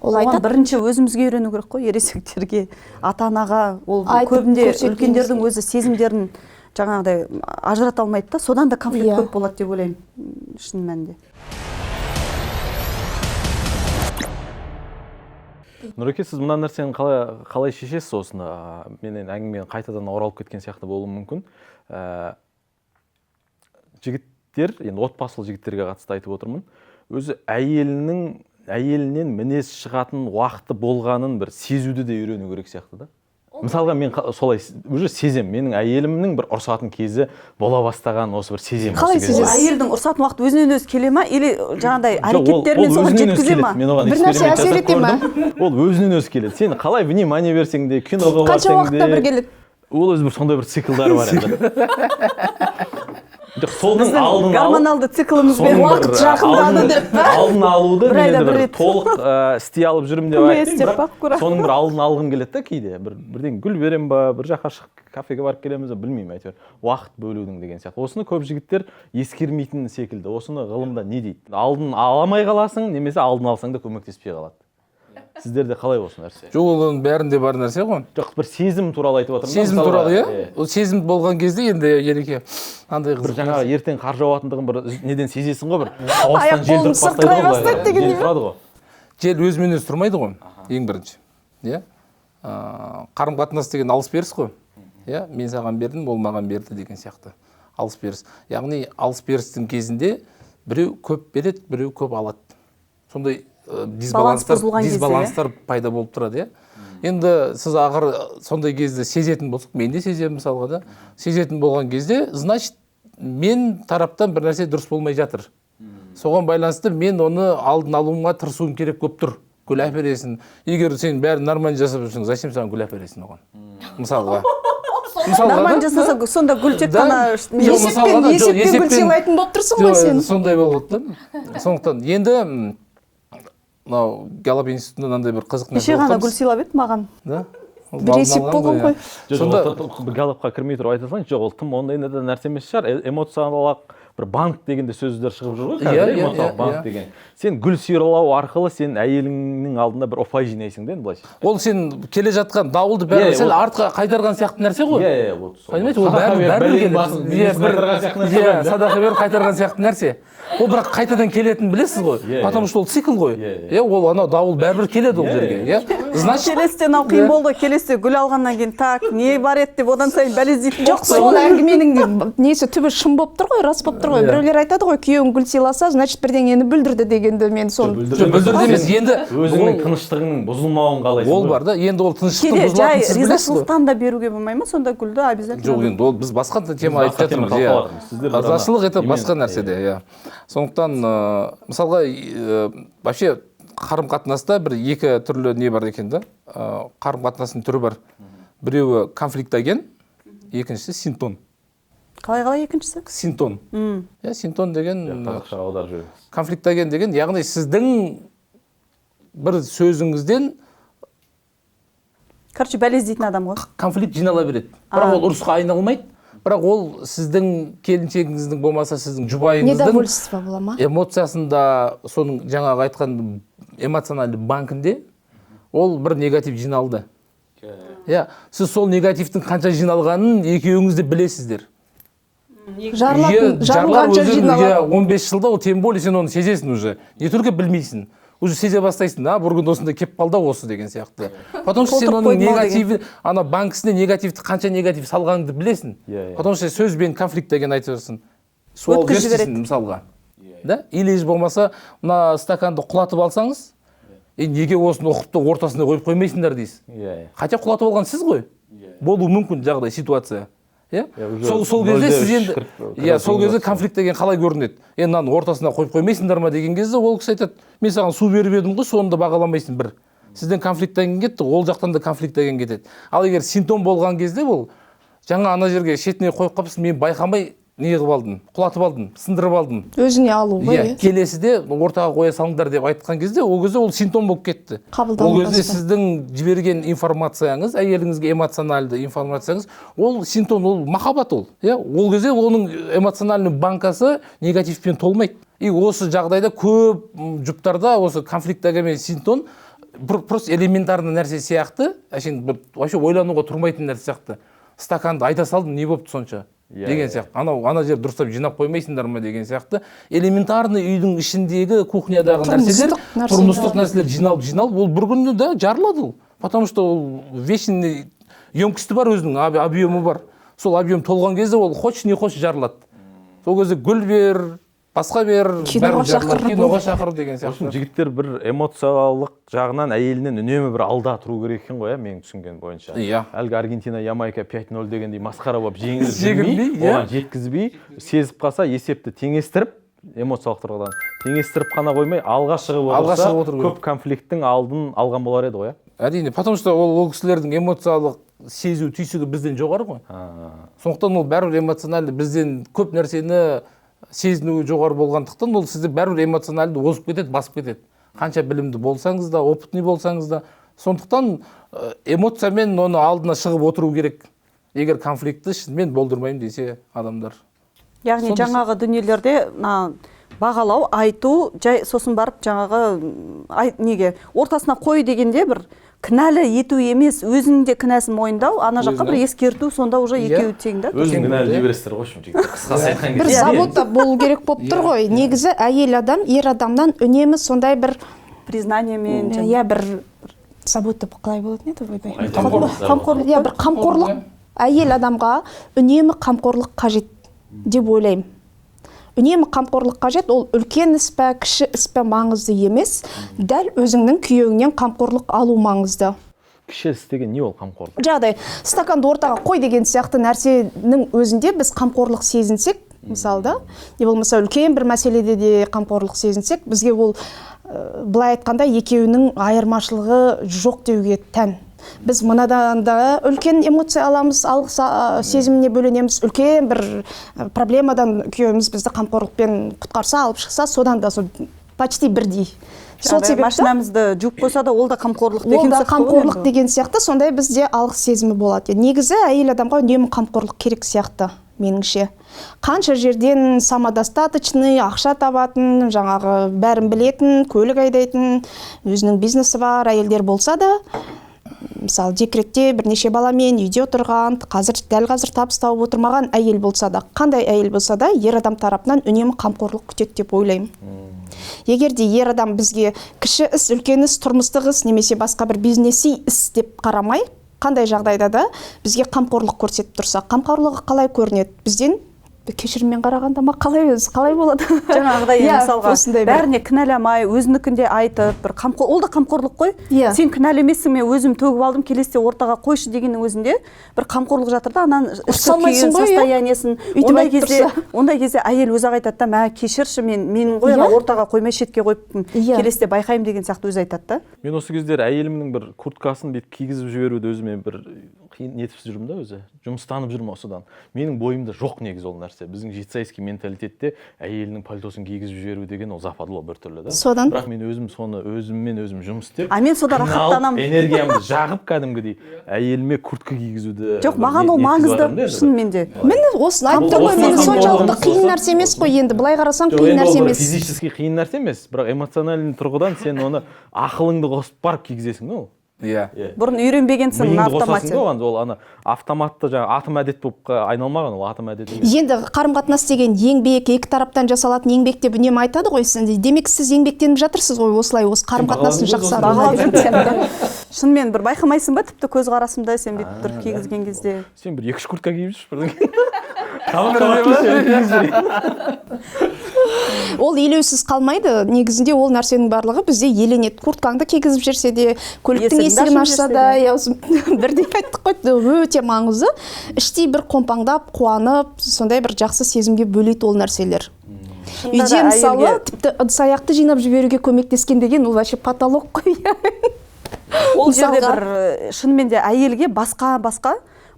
Ол айтады. Бірінші өзімізге үйрену керек қой, ересектерге, ата-анаға, ол көбінде үлкендердің өзі сезімдерін жаңағыдай ажырата алмайды да, содан да конфликт көп болады деп ойлаймын, шын мәнінде. Нұреке, сіз мына нәрсені қалай шешесіз осыны? Менен әңгімені қайтадан оралып кеткен сияқты болуы мүмкін. Жігіттер, енді отбасылы жігіттерге қатысты айтып отырмын, өзі әйелінен мінез шығатын уақыты болғанын бір сезуді де үйрену керек сияқты да. Мысалға мен солай уже сезем, менің әйелімнің бір ұрсатын кезі бола бастаған осы бір сезем. Қалай сезесіз? Әйелдің ұрсатын уақыты өзінен өзі келе ма, или жаңағыдай әрекеттермен соған жеткізе ма? Бір нәрсе әсер ете ма? Ол өзінен өзі келеді. Сен қалай внимание берсең де, киноға барсаң қанша уақытта бір келеді? Ол өзі сондай бір циклдары бар енді. Соның алдын гормоналды циклымызбен уақыт жақындады деп па? Алдын алуды мен енді толық істей алып жүрмін деп айтпаймын, бірақ соның бір алдын алғым келеді да кейде. Бірден гүл берем ба, бір жаққа шығып кафеге барып келеміз бе, білмеймін әйтеуір. Уақыт бөлудің деген сияқты. Осыны көп жігіттер ескермейтін секілді. Осыны ғылымда не дейді? Алдын аламай қаласың, немесе алдын алсаң да көмектеспей қалады. Сіздерде қалай осы нәрсе? Жоқ, оның бәрінде бар нәрсе ғой. Жоқ, бір сезім туралы айтып отырмын. Сезім туралы, иә? Ол сезім болған кезде енді ереке андай бір жаңағы ертең қар жауатындығын бір неден сезесің ғой, бір аяқ қолың сырқырай бастайды деген не тұрады ғой. Жел өзімен өзі тұрмайды ғой, ең бірінші. Иә? Қарым-қатынас деген алыс-беріс қой. Иә, мен саған бердім, ол маған берді деген сияқты. Алыс-беріс. Яғни алыс-берістің кезінде біреу көп береді, біреу көп алады. Сондай дисбаланстар пайда болып тұрады, иә. Енді сіз ағыр сондай кезде сезетін болсақ, мен де сеземін мысалға да, сезетін болған кезде, значит, мен тараптан бір нәрсе дұрыс болмай жатыр. Соған байланысты мен оны алдын алуға тырысуым керек көп тұр. Гүл әпересің. Егер сен бәрін нормально жасап жүрсің, зачем саған гүл әпересің оған? Мысалға. Нормально жасаса, сонда гүл тек қана есеппен гүл сыйлайтын болып тұрсың ғой сен. Сондай болады да. Сондықтан енді мынау Галлап институтында мынандай бір қызық нәрсе кеше ғана гүл сыйлап еді маған. Да? Бір есеп болған ғой. Сонда Галлапқа кірмей тұрып айта салайын, жоқ, ол тым ондай нәрсе емес шығар. Эмоциялық бір банк дегенде сөздер шығып жүр ғой қазір, эмоциялық банк деген. Сен гүл сыйлау арқылы сен әйеліңнің алдында бір ұпай жинайсың да енді былайша. Ол сен келе жатқан дауылды бәрі сәл артқа қайтарған сияқты нәрсе ғой. Иә, вот. Понимаете, ол бәрі садақа беріп қайтарған сияқты нәрсе. Ол бірақ қайтадан келетінін білесіз ғой. Потому что ол цикл ғой. Иә, ол анау дауыл бәрібір келеді ол жерге, иә. Значит, келесте нау қиын болды, келесте гүл алғаннан кейін так, не бар еді деп одан сайын бәлездейтін. Жоқ, сол әңгіменің несі түбі шын болып тұр ғой, рас болып тұр ғой. Біреулер айтады ғой, күйеуің гүл сыйласа, значит, бірдеңені бүлдірді дегенді мен соны. Бүлдірді емес, енді өзіңнің тыныштығыңның бұзылмауын қалайсың. Ол бар да, енді ол тыныштықтың бұзылатынын жай сіз білесіз ғой. ризашылықтан да беруге болмай ма, сонда гүлді обязательно? Жоқ, енді ол біз басқа тема айтып жатырмыз, иә. Ризашылық это басқа нәрседе, иә. Сондықтан мысалға вообще қарым-қатынаста бір екі түрлі не бар екен да. Қарым-қатынастың түрі бар. Біреуі конфликтоген, екіншісі синтон. Қалай екіншісі? Синтон. Иә, синтон деген конфликтоген деген, яғни сіздің бір сөзіңізден короче, бәлездейтін адам ғой. Конфликт жинала береді. Бірақ ол ұрысқа айналмайды. Бірақ ол сіздің келіншегіңіздің болмаса сіздің жұбайыңыздың эмоциясында, соның жаңағы айтқан эмоциональды банкінде ол бір негатив жиналды. Иә, сіз сол негативтің қанша жиналғанын екеуіңіз де білесіздер. Жарылғанша жиналған. 15 жылда ол тем более сен оны сезесің уже. Не только білмейсің. уже сезе бастайсың, бір күн осындай кеп қалды осы деген сияқты. Потому что сен Толтырып оның қойдым ау негативі, ана банкісіне негативті, қанша негатив салғаныңды білесің. Потому что сөзбен конфликт деген айтып суал Өткізіп жібереді. берсейсің мысалға. Да? Или болмаса, мына стаканды құлатып алсаңыз, неге осыны ұқыпты ортасына қойып қоймайсыңдар дейсіз. Хотя құлатып алған сіз ғой. Болуы мүмкін жағдай, ситуация. Сол кезде сіз енді сол кезде конфликт деген қалай көрінеді? Енді мынаны ортасына қойып қоймайсыңдар ма деген кезде ол кісі айтады, мен саған су беріп едім ғой, соны да бағаламайсың бір. Сізден конфликт деген кетті, ол жақтан да конфликт деген кетеді. Ал егер симптом болған кезде ол жаңа ана жерге шетіне қойып қалыпсың, мен байқамай не қылып алдым, құлатып алдым, сындырып алдым. Өзіне алу ғой. Келесіде ортаға қоя салыңдар деп айтқан кезде ол кезде ол симптом болып кетті. Ол кезде сіздің жіберген информацияңыз, әйеліңізге эмоциональды информацияңыз, ол симптом, ол махаббат ол. Ол кезде оның эмоциональный банкасы негативпен толмайды. И осы жағдайда көп жұптарда осы конфликт деген симптом просто элементарный нәрсе сияқты, вообще ойлануға тұрмайтын нәрсе сияқты. Стаканды айта салдым, не болыпты сонша? Деген сияқты. Ана жер дұрыстап жинап қоймайсыңдар ма деген сияқты. Элементарный үйдің ішіндегі кухнядағы нәрселер, тұрмыстық нәрселер жиналып, ол бір күнде да жарылады ол. Потому что ол вечный емкості бар, өзінің объемы бар. Сол объем толған кезде ол хочешь не хочешь жарылады. Сол кезде гүл бер, басқа бер, киноға шақыр деген сияқты. Жігіттер бір эмоциялық жағынан әйелінен үнемі бір алда тұру керек екен ғой, менің түсінген бойынша. Әлгі Аргентина, Ямайка 5-0 дегендей масқара болып жеңілмей, оған жеткізбей, сезіп қалса есепті теңестіріп, эмоциялық тұрғыдан теңестіріп қана қоймай, алға шығып отырса, көп конфликттің алдын алған болар еді ғой. Әрине, потому что ол кісілердің эмоциялық сезу түйсігі бізден жоғары ғой. Сондықтан ол бәрібір эмоциональды бізден көп нәрсені сезінуі жоғары болғандықтан ол сізді бәрібір эмоциональды озып кетеді, басып кетеді. Қанша білімді болсаңыз да, опытный болсаңыз да. Сондықтан эмоциямен оны алдына шығып отыру керек. Егер конфликтті мен болдырмаймын десе адамдар. Яғни жаңағы дүниелерде бағалау, айту, сосын барып жаңағы неге ортасына қой дегенде бір кінәлі ету емес, өзінің де кінәсін мойындау, ана жаққа бір ескерту, сонда уже екеуі тең да. Өзің кінәлі дей бересіздер ғой, қысқасы айтқан кезде. Бір забота болу керек болып тұр ғой. Негізі әйел адам, ер адамнан үнемі сондай бір признаниемен, бір забота қалай болатын еді ойбай. Қамқорлық. Бір қамқорлық. Әйел адамға үнемі қамқорлық қажет деп ойлаймын. Үнемі қамқорлық қажет, ол үлкен іс пе, кіші іс пе маңызды емес, дәл өзіңнің күйеуіңнен қамқорлық алу маңызды. Кіші іс деген не ол қамқорлық? Жағдай, стаканды ортаға қой деген сияқты нәрсенің өзінде біз қамқорлық сезінсек, мысалда, не болмаса үлкен бір мәселеде де қамқорлық сезінсек, бізге ол былай айтқанда екеуінің айырмашылығы жоқ деуге тән. Біз мынадан да үлкен эмоция аламыз, алғыс сезіміне бөленеміз, үлкен бір проблемадан күйеуіміз бізді қамқорлықпен құтқарса, алып шықса, содан да почти бірдей. Сол себепті машинамызды жуып қойса да ол да қамқорлық деген сияқты. Ол да қамқорлық деген сияқты, сондай бізде алғыс сезімі болады. Негізі әйел адамға үнемі қамқорлық керек сияқты, меніңше. Қанша жерден самодостаточный, ақша табатын, жаңағы бәрін білетін, көлік айдайтын, өзінің бизнесі бар әйелдер болса да, мысалы декретте бірнеше баламен үйде отырған, дәл қазір табыс тауып отырмаған әйел болса да, қандай әйел болса да, ер адам тарапынан үнемі қамқорлық күтеді деп ойлаймын. Егер де ер адам бізге кіші іс, үлкен іс, тұрмыстық іс немесе басқа бір бизнеси іс деп қарамай, қандай жағдайда да бізге қамқорлық көрсетіп тұрса, қамқорлығы қалай көрінеді? Бізден кешіріммен қарағанда ма қалай болады? Жаңағыдай мысалға бәріне кінәламай, өзінікінде айтып, бір ол да қамқорлық қой. Сен кінәлі емессің, мен өзім төгіп алдым, келесіде ортаға қойшы дегеннің өзінде бір қамқорлық жатыр да, анан ішкі күйін, состояниесін. Ондай кезде әйел өзі айтады да, мә кешірші, менің ғой ортаға қоймай шетке қойыппын, келесіде байқаймын деген сияқты өзі айтады да. Мен осы кездер әйелімнің бір курткасын бүйтіп кигізіп жіберуді өзіме бір қиын нетіп жүрмін да өзі. Жұмыстанып жүрмін осыдан. Менің бойымда жоқ негізі ол нәрсе. Біздің жетсайский менталитетте әйелінің пальтосын кигізіп жіберу деген ол западло бір түрлі да. Содан. Бірақ мен өзім соны өзіммен өзім жұмыс істеп, мен сода рахаттанамын. Энергиямды жағып кәдімгідей әйеліме куртка кигізуді. Жоқ, маған ол маңызды шынымен де. Мен осыны айтып тұрмын, мен соншалықты қиын нәрсе емес қой енді. Былай қарасам қиын нәрсе емес. Физически қиын нәрсе емес, бірақ эмоциональный тұрғыдан сен оны ақылыңды қосып барып кигізесің, ол. иә бұрын үйренбегенсің на миыңды қосасың автомате. да оған, ол ана автоматты жаңағы атом әдет болып айналмаған, ол атом әдет емес. енді қарым қатынас деген еңбек, екі тараптан жасалатын еңбек деп үнемі айтады ғой сіз. Демек сіз еңбектеніп жатырсыз ғой осылай, осы қарым қатынастың жақсаруына. Бағалап жүрсің. Шынымен бір байқамайсың ба тіпті көз қарасымда сен бүйтіп тұрып кигізген кезде? Сен бір 2-3 куртка киіп жүрші бірдеңе. Ол елеусіз қалмайды. Негізінде ол нәрсенің барлығы бізде еленеді. Курткаңды кигізіп жүрсе де, көліктің есігін ашса да, бірдей айттық қой, өте маңызды. Іштей бір қомпаңдап, қуанып, сондай бір жақсы сезімге бөлейді ол нәрселер. Үйде мысалы тіпті ыдыс аяқты жинап жіберуге көмектескен деген ол вообще потолок қой. Ол жерде бір шынымен де әйелге басқа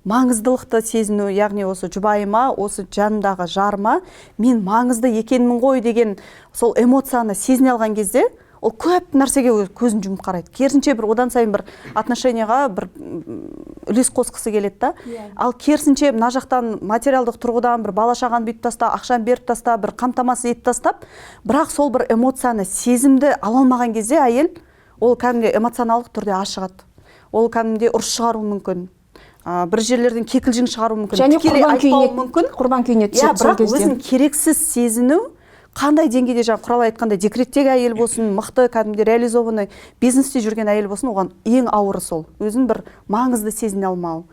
маңыздылықты сезіну, яғни осы жұбайыма, осы жанымдағы жарыма мен маңызды екенмін ғой деген сол эмоцияны сезіне алған кезде ол көп нәрсеге көзін жұмып қарайды. Керісінше бір одан сайын бір отношенияға бір үлес қосқысы келеді да. Ал керісінше мына жақтан материалдық тұрғыдан бір бала шағаны бүйтіп таста, ақшаны беріп таста, бір қамтамасыз етіп тастап, бірақ сол бір эмоцияны, сезімді ала алмаған кезде әйел ол кәдімгі эмоционалдық түрде ашығады. Ол кәдімгі ұрыс шығаруы мүмкін. Бір жерлерден кекілжің шығару мүмкін. Және құрбан күйіне түседі. Бірақ өзін керексіз сезіну қандай деңгейде, жаңа Құралай айтқандай, декреттегі әйел болсын, мықты кәдімгі реализованный бизнесте жүрген әйел болсын, оған ең ауыры сол. Өзін бір маңызды сезіне алмау,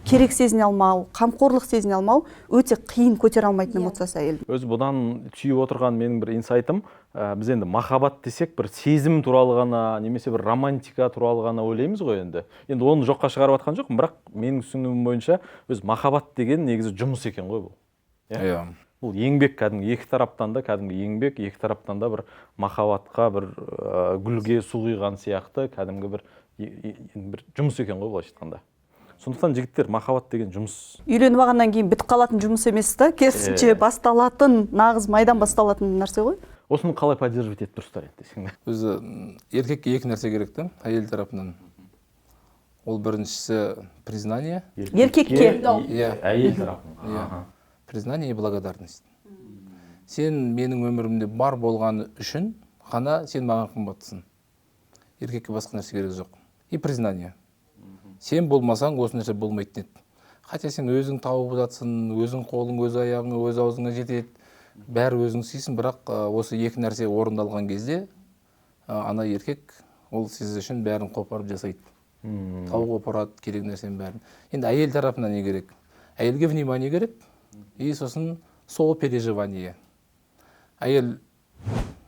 керек сезіне алмау, қамқорлық сезіне алмау өте қиын, көтере алмайтын эмоциясы әйел. Өзі бұдан түйіп отырған менің бір инсайтым, біз енді махаббат десек бір сезім туралы ғана, немесе бір романтика туралы ғана ойлаймыз ғой енді. Енді оны жоққа шығарып жатқан жоқпын, бірақ менің түсінігім бойынша өз махаббат деген негізі жұмыс екен ғой бұл. иә Бұл еңбек, кәдімгі екі тараптан да кәдімгі еңбек, екі тараптан да бір махаббатқа бір гүлге су құйған сияқты кәдімгі бір жұмыс екен ғой былайша айтқанда. Сондықтан жігіттер, махаббат деген жұмыс. Үйленіп алғаннан кейін бітіп қалатын жұмыс емес та, керісінше басталатын, нағыз майдан басталатын нәрсе ғой. Осыны қалай поддерживать етіп тұрсыздар десең. өзі еркекке екі нәрсе керек та, әйел тарапынан. Ол біріншісі признание. Еркекке. Әйел тарапынан. Признание и благодарность. Сен менің өмірімде бар болғаны үшін ғана сен маған қымбаттысың. Еркекке басқа нәрсе керек жоқ. И признание. Сен болмасаң осы нәрсе болмайтын еді. Хотя сен өзің тауып жатсың, өзің қолың, өз аяғың, өз аузыңа жетеді. Бәрі өзің істейсің, бірақ осы екі нәрсе орындалған кезде ана еркек ол сіз үшін бәрін қопарып жасайды. Тауып қопарады, керек нәрсенің бәрін. Енді әйел тарапынан не керек? Әйелге внимание керек. И сосын сопереживание. Әйел,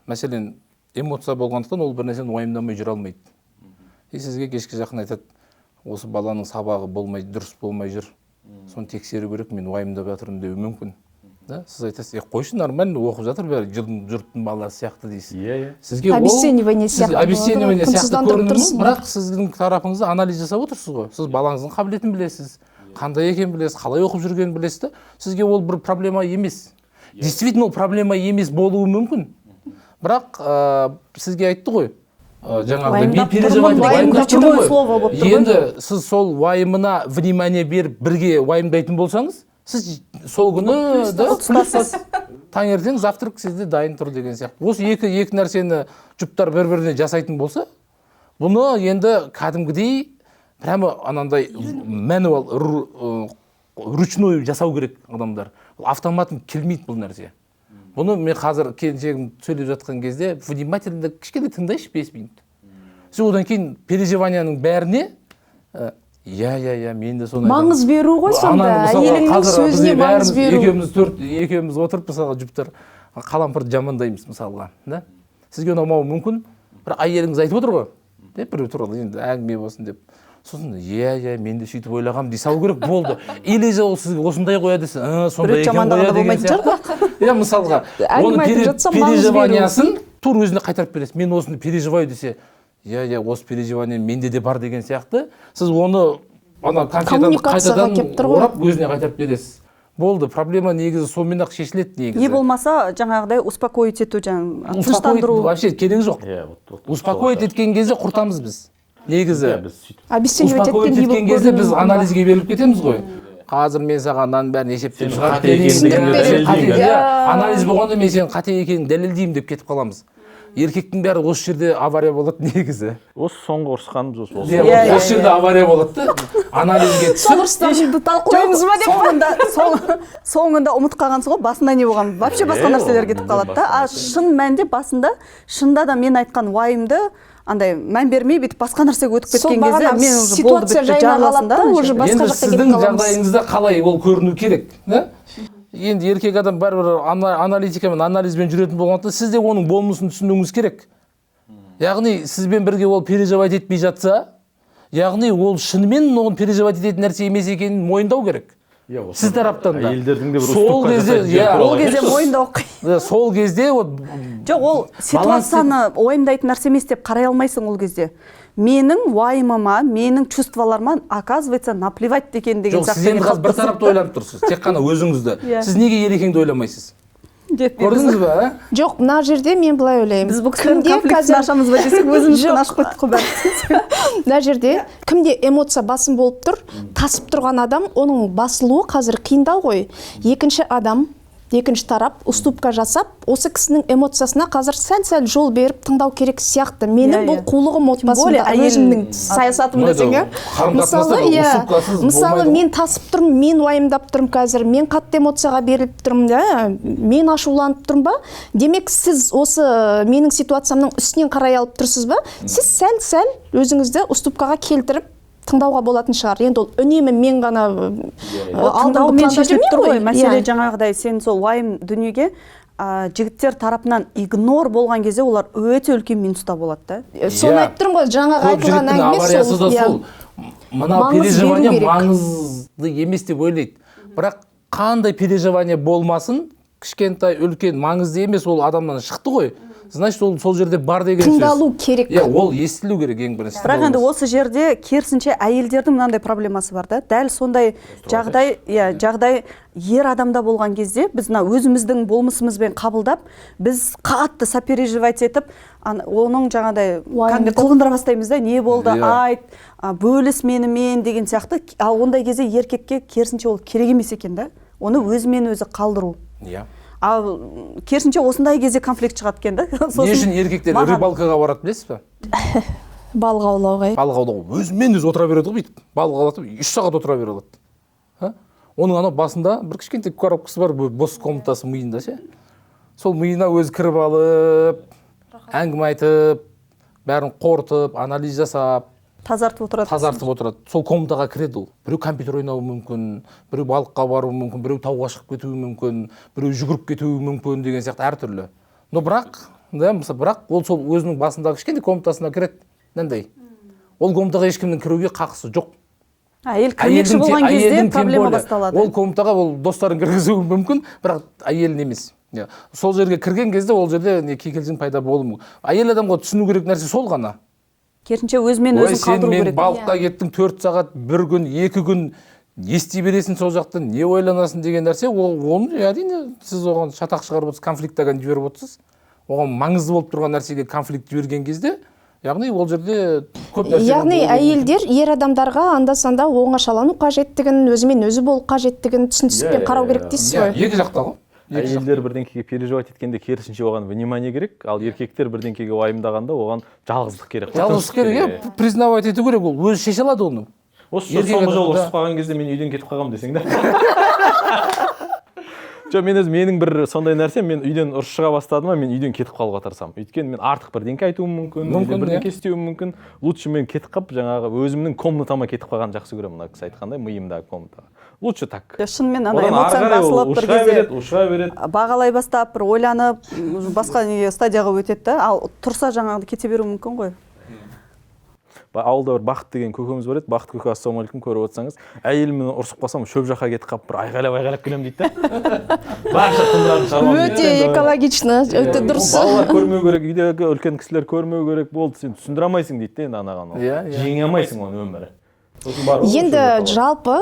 мәселен, эмоция болғандықтан ол бір нәрсені уайымдамай жүре алмайды. И сізге кешке жақын айтады, осы баланың сабағы болмай, дұрыс болмай жүр. Соны тексеру керек, мен уайымдап жатырмын деуі мүмкін. Сіз айтасыз, қойшы, нормально оқып жатыр, бәрі жұрттың баласы сияқты дейсіз. Сізге обесценивание сияқты көрінді, бірақ сіздің тарапыңызда анализ жасап отырсыз ғой. Сіз балаңыздың қабілетін білесіз, қандай екенін білесіз, қалай оқып жүргенін білесіз. Сізге ол бір проблема емес. Действительно, ол проблема емес болуы мүмкін. Бірақ сізге айтты ғой, жаңағыдай мен переживать тұрмын. Енді сіз сол уайымына внимание беріп бірге уайымдайтын болсаңыз, сіз сол күні таңертең завтрак сізде дайын тұр деген сияқты. Осы екі нәрсені жұптар бір-біріне жасайтын болса, бұны енді кәдімгідей прямо анандай мануал, ручной жасау керек адамдар. Автоматын келмейді бұл нәрсе. Бұны мен қазір келіншегім сөйлеп жатқан кезде внимательно кішкене тыңдайшы 5 минут. Сіз одан кейін переживанияның бәріне мен де сондай. Маңыз беру ғой сонда, әйеліңнің сөзіне маңыз беру. Екеуміз отырып, мысалға, жұптар қалампырды жамандаймыз, мысалға. Сізге ұнамауы мүмкін, бірақ әйеліңіз айтып отыр ғой. Біреу туралы енді әңгіме болсын деп. Сосын, мен де сөйтіп ойлағам дей салу керек, болды. Или же ол сізге осындай қояды, сондай екен қояды деген сияқты. Мысалға, оның переживаниясын тур өзіне қайтарып бересіз. Мен осыны переживаю десе, осы переживание менде де бар деген сияқты. Сіз оны конфетаны қайтадан орап өзіне қайтарып бересіз. Болды, проблема негізі сонымен-ақ шешіледі негізі. Не болмаса, жаңағыдай успокоить ету, тыныштандыру. Вообще керегі жоқ. Успокоить еткен кезде құртамыз біз. Негізі. Успокоить еткен кезде біз анализге беріліп кетеміз ғой. Қазір мен саған мынаның бәрін есептеп шығарып берейін. Анализ болғанда мен сенің қате екенін дәлелдеймін деп кетіп қаламыз. еркектің бәрі осы жерде авария болады негізі. Осы соңғы ұрысқанымыз осы. Осы жерде авария болады да. Анализге сол түсіп, ұрыстан талқылаймыз ба деп. соңында ұмытып қалғансыз ғой, басында не болған, вообще басқа нәрселер кетіп қалады да. А шын мәнінде басында, шында да мен айтқан уайымды андай мән бермей бүйтіп басқа нәрсеге өтіп кеткен кезде мен уже болды бітті жарыласың да. Енді сіздің жағдайыңызда қалай ол көріну керек, да? Енді еркек адам бәрібір аналитикамен, анализбен жүретін болғандықтан сіз де оның болмысын түсінуіңіз керек. Яғни сізбен бірге ол переживать етпей жатса, яғни ол шынымен оған переживать ететін нәрсе емес екенін мойындау керек. Сіз тараптан да. Әйелдердің де бір сол кезде, ол кезде мойындау қиын. сол кезде жоқ, ол ситуацияны уайымдайтын нәрсе емес деп қарай алмайсың ол кезде. Менің уайымыма, менің чувстволарыма, оказывается, наплевать деген жоқ, сіз енді қазір бір тарапты ойланып тұрсыз, тек қана өзіңізді. Сіз неге ерекеңді ойламайсыз? Көрдіңіз бе? Жоқ, мына жерде мен былай ойлаймын. Біз бұл кісілердің конфликтін ашамыз ба десек, өзіміздің ашып қойдық қой бәрін. Мына жерде кімде эмоция басым болып тұр, тасып тұрған адам, оның басылуы қазір қиындау ғой. Екінші тарап уступка жасап, осы кісінің эмоциясына қазір сәл-сәл жол беріп тыңдау керек сияқты. Менің бұл қулығым отбасымда, өзімнің саясатым десең, мысалы мен тасып тұрмын, мен уайымдап тұрмын қазір, мен қатты эмоцияға беріліп тұрмын да, мен ашуланып тұрмын ба? Демек сіз осы менің ситуациямның үстінен қарай алып тұрсыз ба? Сіз сәл-сәл өзіңізді уступкаға келтіріп тыңдауға болатын шығар. Енді ол үнемі мен ғана алдаумен шешіліп тұр ғой. Мәселе жаңағыдай сен сол уайым дүниеге жігіттер тарапынан игнор болған кезде олар өте үлкен минуста болады да. Соны айтып тұрмын ғой, жаңағы айтылған әңгіме сол. Мына переживание маңызды емес деп ойлайды. Бірақ қандай переживание болмасын, кішкентай, үлкен, маңызды емес, ол адамнан шықты ғой. Значит, сол жерде бар деген сөз. Тыңдалу керек. Ол естілу керек ең бірінші. Бірақ енді осы жерде керісінше әйелдердің мынандай проблемасы бар да. Дәл сондай жағдай ер адамда болған кезде біз өзіміздің болмысымызбен қабылдап, біз қатты сопереживать етіп, оның жаңағыдай қылғындыра бастаймыз да, не болды, айт, бөліс менімен деген сияқты. Ал ондай кезде еркекке керісінше ол керек емес екен да. Оны өзімен өзі қалдыру. Ал керісінше осындай кезде конфликт шығады екен да. Не үшін еркектер рыбалкаға барады білесіз ба? Балық аулауға. Балық аулауға өзімен өзі отыра береді ғой бүйтіп. Балық аулатып 3 сағат отыра бере алады. Оның анау басында бір кішкентай коробкасы бар, бос комнатасы миында ше. Сол миына өзі кіріп алып, әңгіме айтып, бәрін қорытып, анализ жасап, тазартып отырады. Сол комнатаға кіреді ол. Біреу компьютер ойнауы мүмкін, біреу балыққа баруы мүмкін, біреу тауға шығып кетуі мүмкін, біреу жүгіріп кетуі мүмкін деген сияқты әртүрлі. Но бірақ ол сол өзінің басындағы кішкентай комнатасына кіреді. Нандай? Ол комнатаға ешкімнің кіруге қақысы жоқ. Әйел көмекші болған кезде проблема басталады. Ол комнатаға ол достарын кіргізуі мүмкін, бірақ әйелін емес. Сол жерге кірген кезде ол жерде кикілжің пайда болуы мүмкін. Әйел адамға түсіну керек нәрсе сол ғана. Керісінше өзімен өзін қалдыру керек. Мен балыққа кеттім 4 сағат, 1 күн, 2 күн ести бересің сол жақтан, не ойланасың деген нәрсе, оны әрине сіз оған шатақ шығарып отырсыз, конфликтадан жіберіп отырсыз. Оған маңызды болып тұрған нәрсеге конфликт жіберген кезде, яғни ол жерде көп нәрсе. Яғни әйелдер ер адамдарға анда-санда оңашалану қажеттігін, өзімен өзі болу қажеттігін түсіністікпен қарау керек дейсіз ғой. Екі жақта ғой. Әйелдер бірдеңкеге переживать еткенде керісінше оған внимание керек, ал еркектер бірдеңкеге уайымдағанда оған жалғыздық керек. Жалғыздық керек, признавать ету керек, ол өзі шеше алады оны. Осы соңғы жолы ұрысып қалған кезде мен үйден кетіп қалғам десең да. Жоқ, менің бір сондай нәрсе, мен үйден ұрыс шыға бастадым, мен үйден кетіп қалуға тырысамын. Өйткені мен артық бірдеңке айтуым мүмкін, бірдеңке істеуім мүмкін. Лучше мен кетіп қалып, жаңағы өзімнің комнатама кетіп қалған жақсы көремін, мына кісі айтқандай, миымдағы комнатаға. Лучше так. Шынымен ана эмоцияң басылып бір кезде ұшыра береді. Бағалай бастап, бір ойланып, басқа стадияға өтеді да, ал тұрса жаңағыдай кете беруі мүмкін ғой. Ауылда бір Бақыт деген көкеміз бар еді. Бақыт көке, ассалаумағалейкум, көріп отырсаңыз, әйеліммен ұрысып қалсам, шөп жаққа кетіп қалып, бір айғайлап келемін дейді да. Барша тындыратын шаруам. Өте экологично, өте дұрыс. Балалар көрмеу керек, үйдегі үлкен кісілер көрмеу керек, болды, сен түсіндіре алмайсың дейді де, анаған. Жеңе алмайсың оны өмірі. Енді жалпы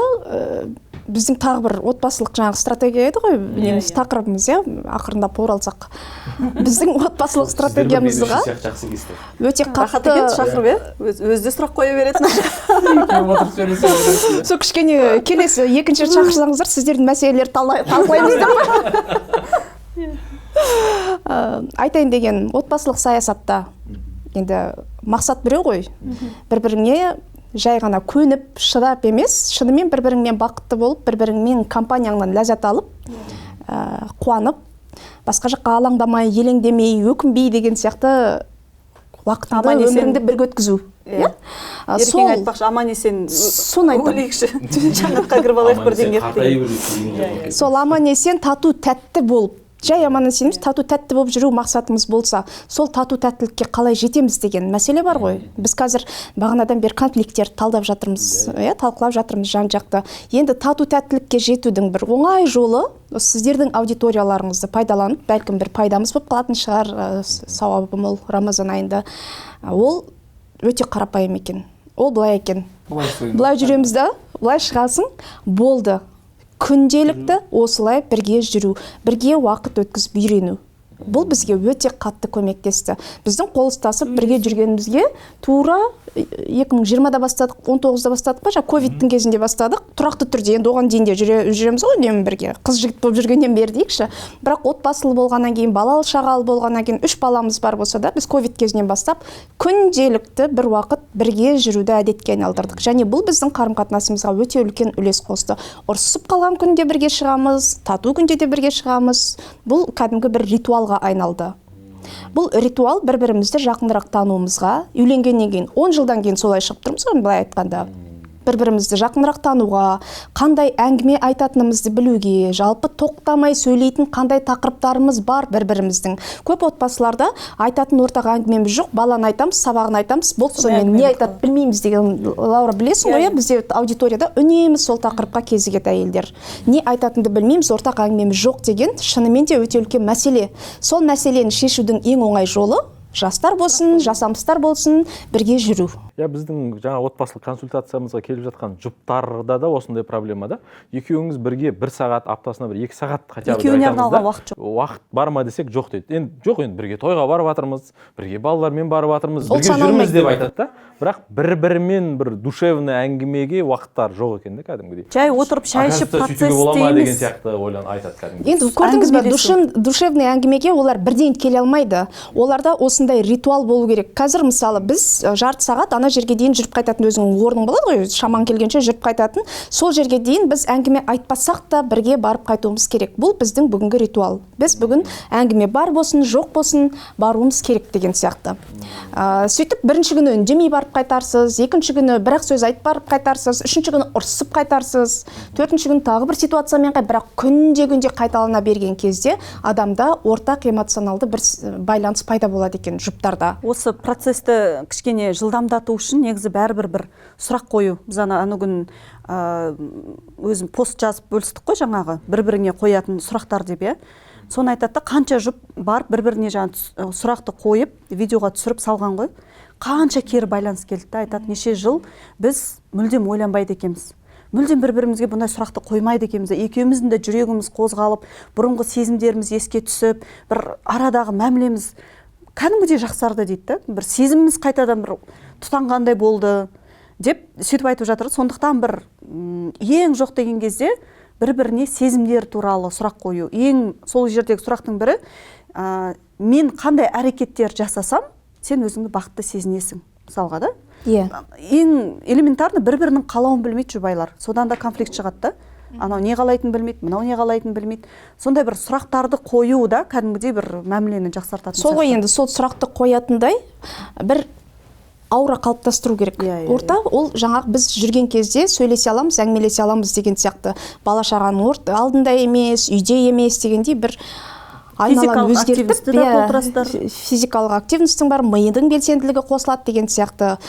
біздің тағы бір отбасылық жаңағы стратегия еді ғой, неміз тақырыбымыз, ақырындап оралсақ. Біздің отбасылық стратегиямызға өте қатты шақырып, өзде сұрақ қоя беретін. Сол кішкене келесі екінші шақырсаңыздар, сіздердің мәселелерді талқылаймыз деп. айтайын деген отбасылық саясатта енді мақсат біреу ғой, бір-біріңе жай ғана көніп, шыдап емес, шынымен бір-біріңмен бақытты болып, бір-біріңмен компанияңнан ләззат алып, қуанып, басқа жаққа алаңдамай, елеңдемей, өкінбей деген сияқты уақытыңды, өміріңді бірге өткізу. Ерекең айтпақшы, аман есен өлейікші, жаннатқа кіріп алайық бірден кетті. Сол аман есен, тату тәтті болып, жай аман есен емес, тату тәтті болып жүру мақсатымыз болса, сол тату тәттілікке қалай жетеміз деген мәселе бар ғой. Біз қазір бағанадан бері конфликттерді талдап жатырмыз, талқылап жатырмыз жан-жақты. Енді тату тәттілікке жетудің бір оңай жолы сіздердің аудиторияларыңызды пайдаланып, бәлкім бір пайдамыз болып қалатын шығар, сауабы мол Рамазан айында. Ол өте қарапайым екен. Ол былай екен. Былай жүреміз да, былай шығасың, болды. Күнделікті осылай бірге жүру, бірге уақыт өткізіп үйрену. Бұл бізге өте қатты көмектесті. Біздің қол ұстасып бірге жүргенімізге тура 2020-да бастадық, 19-да бастадық па, ковидтің кезінде бастадық. Тұрақты түрде, енді оған дейін де жүреміз ғой, үнемі бірге. Қыз жігіт болып жүргеннен бері дейікші. Бірақ отбасылы болғаннан кейін, балалы шағалы болғаннан кейін, 3 баламыз бар болса да, біз ковид кезінен бастап күнделікті бір уақыт бірге жүруді әдетке айналдырдық. Және бұл біздің қарым-қатынасымызға өте үлкен үлес қосты. Ұрсысып қалған күнде бірге шығамыз, тату күнде де бірге шығамыз. Бұл кәдімгі бір ритуалға айналды. Бұл ритуал бір-бірімізді жақынырақ тануымызға, үйленгеннен кейін 10 жылдан кейін солай шығып тұрмыз ғой, былай айтқанда. Бір-бірімізді жақынырақ тануға, қандай әңгіме айтатынымызды білуге, жалпы тоқтамай сөйлейтін қандай тақырыптарымыз бар бір-біріміздің. Көп отбасыларда айтатын ортақ әңгімеміз жоқ, баланы айтамыз, сабағын айтамыз, болды, сонымен не айтады білмейміз деген. Лаура, білесің ғой, бізде аудиторияда үнемі сол тақырыпқа кезігеді әйелдер. Не айтатынды білмейміз, ортақ әңгімеміз жоқ деген шынымен де өте үлкен мәселе. Сол мәселені шешудің ең оңай жолы жастар болсын, жасамыстар болсын, бірге жүру. Біздің жаңа отбасылық консультациямызға келіп жатқан жұптарда да осындай проблема да. Екеуіңіз бірге 1 сағат, аптасына 1-2 сағат хотя бы екеуіне арналған уақыт жоқ. Уақыт бар ма десек жоқ дейді. Енді бірге тойға барып жатырмыз, бірге балалармен барып жатырмыз, бірге жүрміз деп айтады да. Бірақ бір-бірімен бір душевный әңгімеге уақыттар жоқ екен де кәдімгідей. Жай отырып шай ішіп процесс істейміз деген сияқты ойлан айтады кәдімгідей. Енді көрдіңіз бе, душевный әңгімеге олар бірден келе алмайды. Оларда осындай ритуал болу керек. Қазір мысалы біз жарты сағат ана жерге дейін жүріп қайтатын, өзінің орның болады ғой, шаман келгенше жүріп қайтатын. Сол жерге дейін біз әңгіме айтпасақ та бірге барып қайтуымыз керек. Бұл біздің бүгінгі ритуал. Біз бүгін әңгіме бар болсын, жоқ болсын, баруымыз керек деген сияқты. Сөйтіп бірінші күні үндемей барып қайтарсыз, екінші күні бір-ақ сөз айтып барып қайтарсыз, үшінші күні ұрсып қайтарсыз, төртінші күні тағы бір ситуациямен бірақ күнде қайталана берген кезде адамда ортақ эмоционалды бір байланыс пайда болады екен жұптарда. Осы процесті кішкене жылдамдату үшін негізі бәрібір бір сұрақ қою. Біз ана күн өзім пост жазып бөлістік қой жаңағы, бір-біріңе қоятын сұрақтар деп, соны айтады да, қанша жұп бар бір-біріне сұрақты қойып, видеоға түсіріп салған ғой. Қанша кері байланыс келді, айтады, неше жыл біз мүлдем ойланбайды екенбіз. Мүлдем бір-бірімізге бұндай сұрақты қоймайды екенбіз. Екеуміздің де жүрегіміз қозғалып, бұрынғы сезімдеріміз еске түсіп, бір арадағы мәмілеміз кәдімгідей жақсарды дейді. Бір сезіміміз қайтадан бір тұтанғандай болды деп сөйтіп айтып жатыр. Сондықтан бір ең жоқ деген кезде бір-біріне сезімдер туралы сұрақ қою. Ең сол жердегі сұрақтың бірі, мен қандай әрекеттер жасасам, сен өзіңді бақытты сезінесің, мысалға да. Ең элементарны бір-бірінің қалауын білмейді жұбайлар. Содан да конфликт шығады да. Анау не қалайтын білмейді, мынау не қалайтын білмейді. Сондай бір сұрақтарды қою да кәдімгідей бір мәмілені жақсартатын. Сол ғой, енді сол сұрақты қоятындай бір аура қалыптастыру керек. Орта ол жаңағы біз жүрген кезде сөйлесе аламыз, әңгімелесе аламыз деген сияқты. Бала шағаның алдында емес, үйде емес дегендей бір айналаны өзгертіп, физикалық активностың бар, миының белсенділігі қосылады деген сияқты.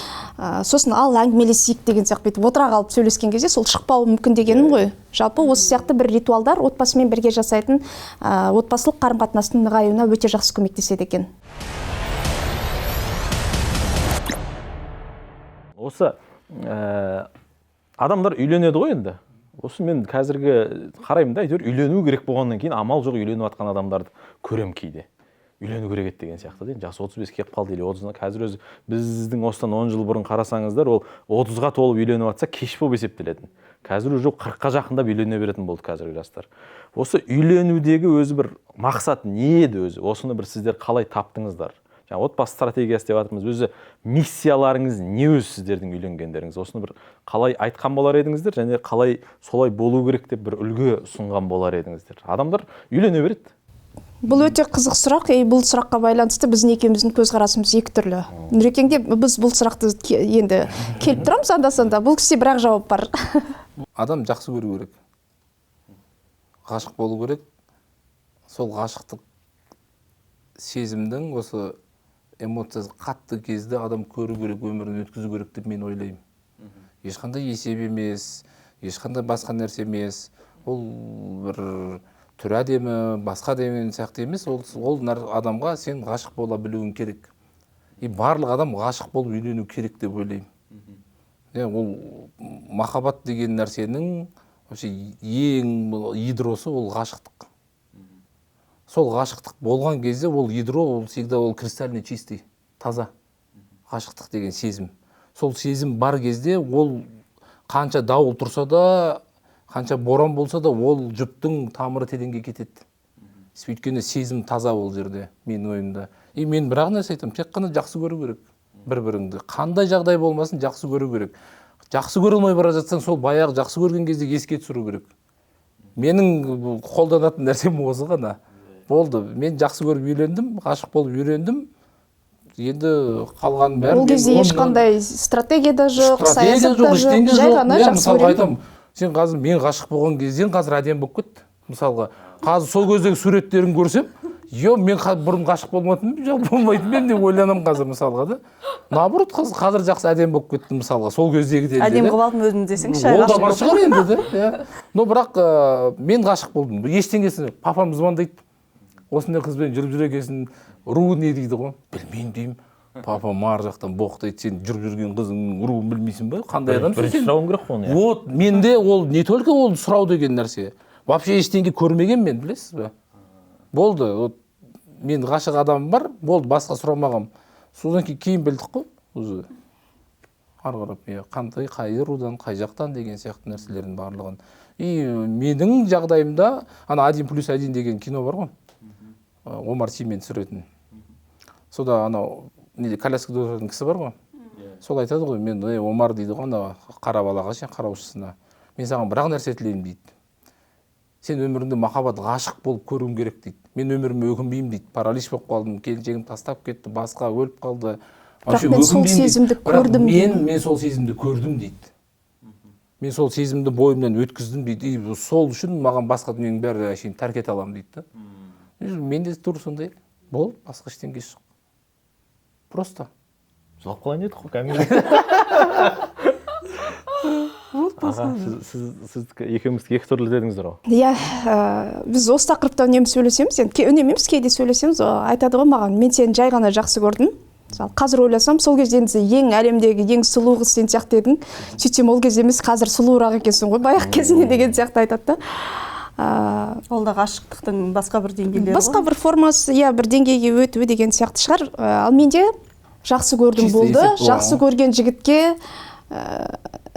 Сосын ал әңгімелесейік деген сияқты бетіп отыра қалып сөйлескен кезде сол шықпауы мүмкін дегенім ғой. Жалпы осы сияқты бір ритуалдар отбасымен бірге жасайтын отбасылық қарым-қатынастың нығаюына өте жақсы көмектеседі екен. Осы адамдар үйленеді ғой енді. Осы мен қазіргі қараймын да, үйлену керек болғаннан кейін амал жоқ үйленіп жатқан адамдарды көрем кейде. Үйлену керек еді деген сияқты дейін. Жасы 35-ке келіп қалды, или 30-на. Қазір өзі біздің осыдан 10 жыл бұрын қарасаңыздар, ол 30-ға толып үйленіп жатса кеш болып есептелетін. қазір уже 40-қа жақындап үйлене беретін болды қазіргі жастар. Осы үйленудегі өзі бір мақсат не еді өзі? Осыны бір сіздер қалай таптыңыздар? Жаңа отбасы стратегиясы деп жатырмыз. Өзі миссияларыңыз не өзі сіздердің үйленгендеріңіз? Осыны бір қалай айтқан болар едіңіздер және қалай солай болу керек деп бір үлгі ұсынған болар едіңіздер? Адамдар үйлене береді. Бұл өте қызық сұрақ, бұл сұраққа байланысты біздің екеуміздің көзқарасымыз екі түрлі. Нұрекеңде біз бұл сұрақты енді келіп тұрамыз анда-санда, бұл кісіде бірақ жауап бар. Адам жақсы көру керек, ғашық болу керек. Сол ғашықтық сезімдің осы эмоциясы қатты кезде адам көру керек, өмірін өткізу керек деп мен ойлаймын. Ешқандай есеп емес, ешқандай басқа нәрсе емес. Ол бір түрі әдемі, басқа деген сияқты емес. Ол адамға сен ғашық бола білуің керек. Барлық адам ғашық болып үйлену керек деп ойлаймын. Ол махаббат деген нәрсенің ең ядросы ол ғашықтық. Сол ғашықтық болған кезде ол ядро ол всегда ол кристально чистый, таза. Ғашықтық деген сезім. Сол сезім бар кезде ол қанша дауыл тұрса да, қанша боран болса да ол жұптың тамыры тереңге кетеді. Өйткені сезім таза ол жерде, менің ойымда. Мен бір нәрсе айтамын, тек қана жақсы көру керек бір-біріңді. Қандай жағдай болмасын жақсы көру керек. Жақсы көре алмай бара жатсаң, сол баяғы жақсы көрген кезде еске түсіру керек. Менің қолданатын нәрсем осы ғана. Болды, мен жақсы көріп үйлендім, ғашық болып үйлендім. Енді қалған бәрі. Ол кезде ешқандай стратегия да жоқ, саясат та жоқ, жай ғана жақсы көрем. Сен қазір мен ғашық болған кезден қазір әдем болып кетті. Мысалға, қазір сол кездегі суреттерін көрсем, мен бұрын ғашық болмайтынмын, жоқ болмайтынмын деп ойланамын қазір мысалға да. Наоборот, қазір жақсы әдем болып кетті мысалға, сол кездегі әдем қылып алдым өзім десеңші. Ол да бар шығар енді де. Но бірақ мен ғашық болдым. Ештеңесі, папам звондайды. Осындай қызбен жүріп жүр екенсің, руы не дейді ғой? Білмеймін деймін. Папам ар жақтан боқтайды, сен жүріп жүрген қызыңның руын білмейсің ба? Қандай адамсың сен? Бірінші сұрауым керек қой. Вот, менде ол не только ол сұрау деген нәрсе. Вообще ештеңе көрмеген мен, білесіз бе? Болды, вот мен ғашық адамым бар, болды, басқа сұрамағам. Содан кейін білдік қой, өзі. Ары қарап, қандай, қай рудан, қай жақтан деген сияқты нәрселердің барлығын. Менің жағдайымда, ана 1+1 деген кино бар ғой. Омар Симен түсіретін. Сода анау коляскада отыратын кісі бар ғой. Сол айтады ғой, мен Омар дейді ғой, ана қара балаға ше, қараушысына. Мен саған бірақ нәрсе тілеймін дейді. Сен өміріңде махаббат, ғашық болып көруің керек дейді. Мен өміріме өкінбеймін дейді. Паралич болып қалдым, келіншегім тастап кетті, басқа өліп қалды. Бірақ мен сол сезімді көрдім. Мен сол сезімді көрдім дейді. Мен сол сезімді бойымнан өткіздім дейді. Сол үшін маған басқа дүниенің бәрі әшейін тәрк ете аламын дейді. Мен де тура сондай. Болды, басқа ештеңе жоқ. Просто. Жылап қалайын едік қой, кәмелет. Сіз екеумізді екі түрлі дедіңіздер ғой. Иә, біз осы тақырыпта үнемі сөйлесеміз, үнемі емес, кейде сөйлесеміз, айтады ғой маған, мен сені жай ғана жақсы көрдім. Қазір ойласам, сол кезде ең әлемдегі ең сұлу қыз сен сияқты едің. Сөйтсем ол кезде емес, қазір сұлуырақ екенсің ғой, баяғы кезінде деген сияқты айтады. Ол да ғашықтықтың басқа бір деңгейлері ғой. Басқа бір формасы, бір деңгейге өтуі деген сияқты шығар. Ал менде жақсы көрдім болды. Жақсы көрген жігітке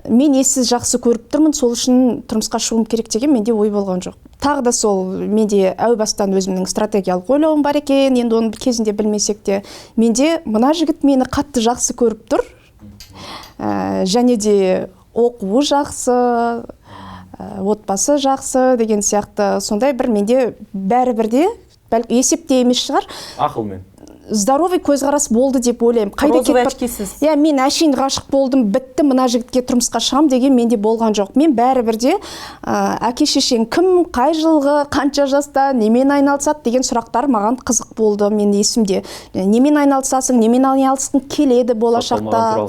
мен ессіз жақсы көріп тұрмын, сол үшін тұрмысқа шығуым керек деген менде ой болған жоқ. Тағы да сол менде әу бастан өзімнің стратегиялық ойлауым бар екен, енді оны кезінде білмесек те, менде мына жігіт мені қатты жақсы көріп тұр, және де оқуы жақсы, отбасы жақсы деген сияқты, сондай бір менде бәрібірде есепте емес шығар. Ақылмен. Здоровый көзқарас болды деп ойлаймын. Розовый очкисіз. Мен әшейін ғашық болдым, бітті, мына жігітке тұрмысқа шығам деген менде болған жоқ. Мен бәрібірде әке шешең кім, қай жылғы, қанша жаста, немен айналысады деген сұрақтар маған қызық болды мен есімде. Немен айналысасың, немен айналысқың келеді болашақта.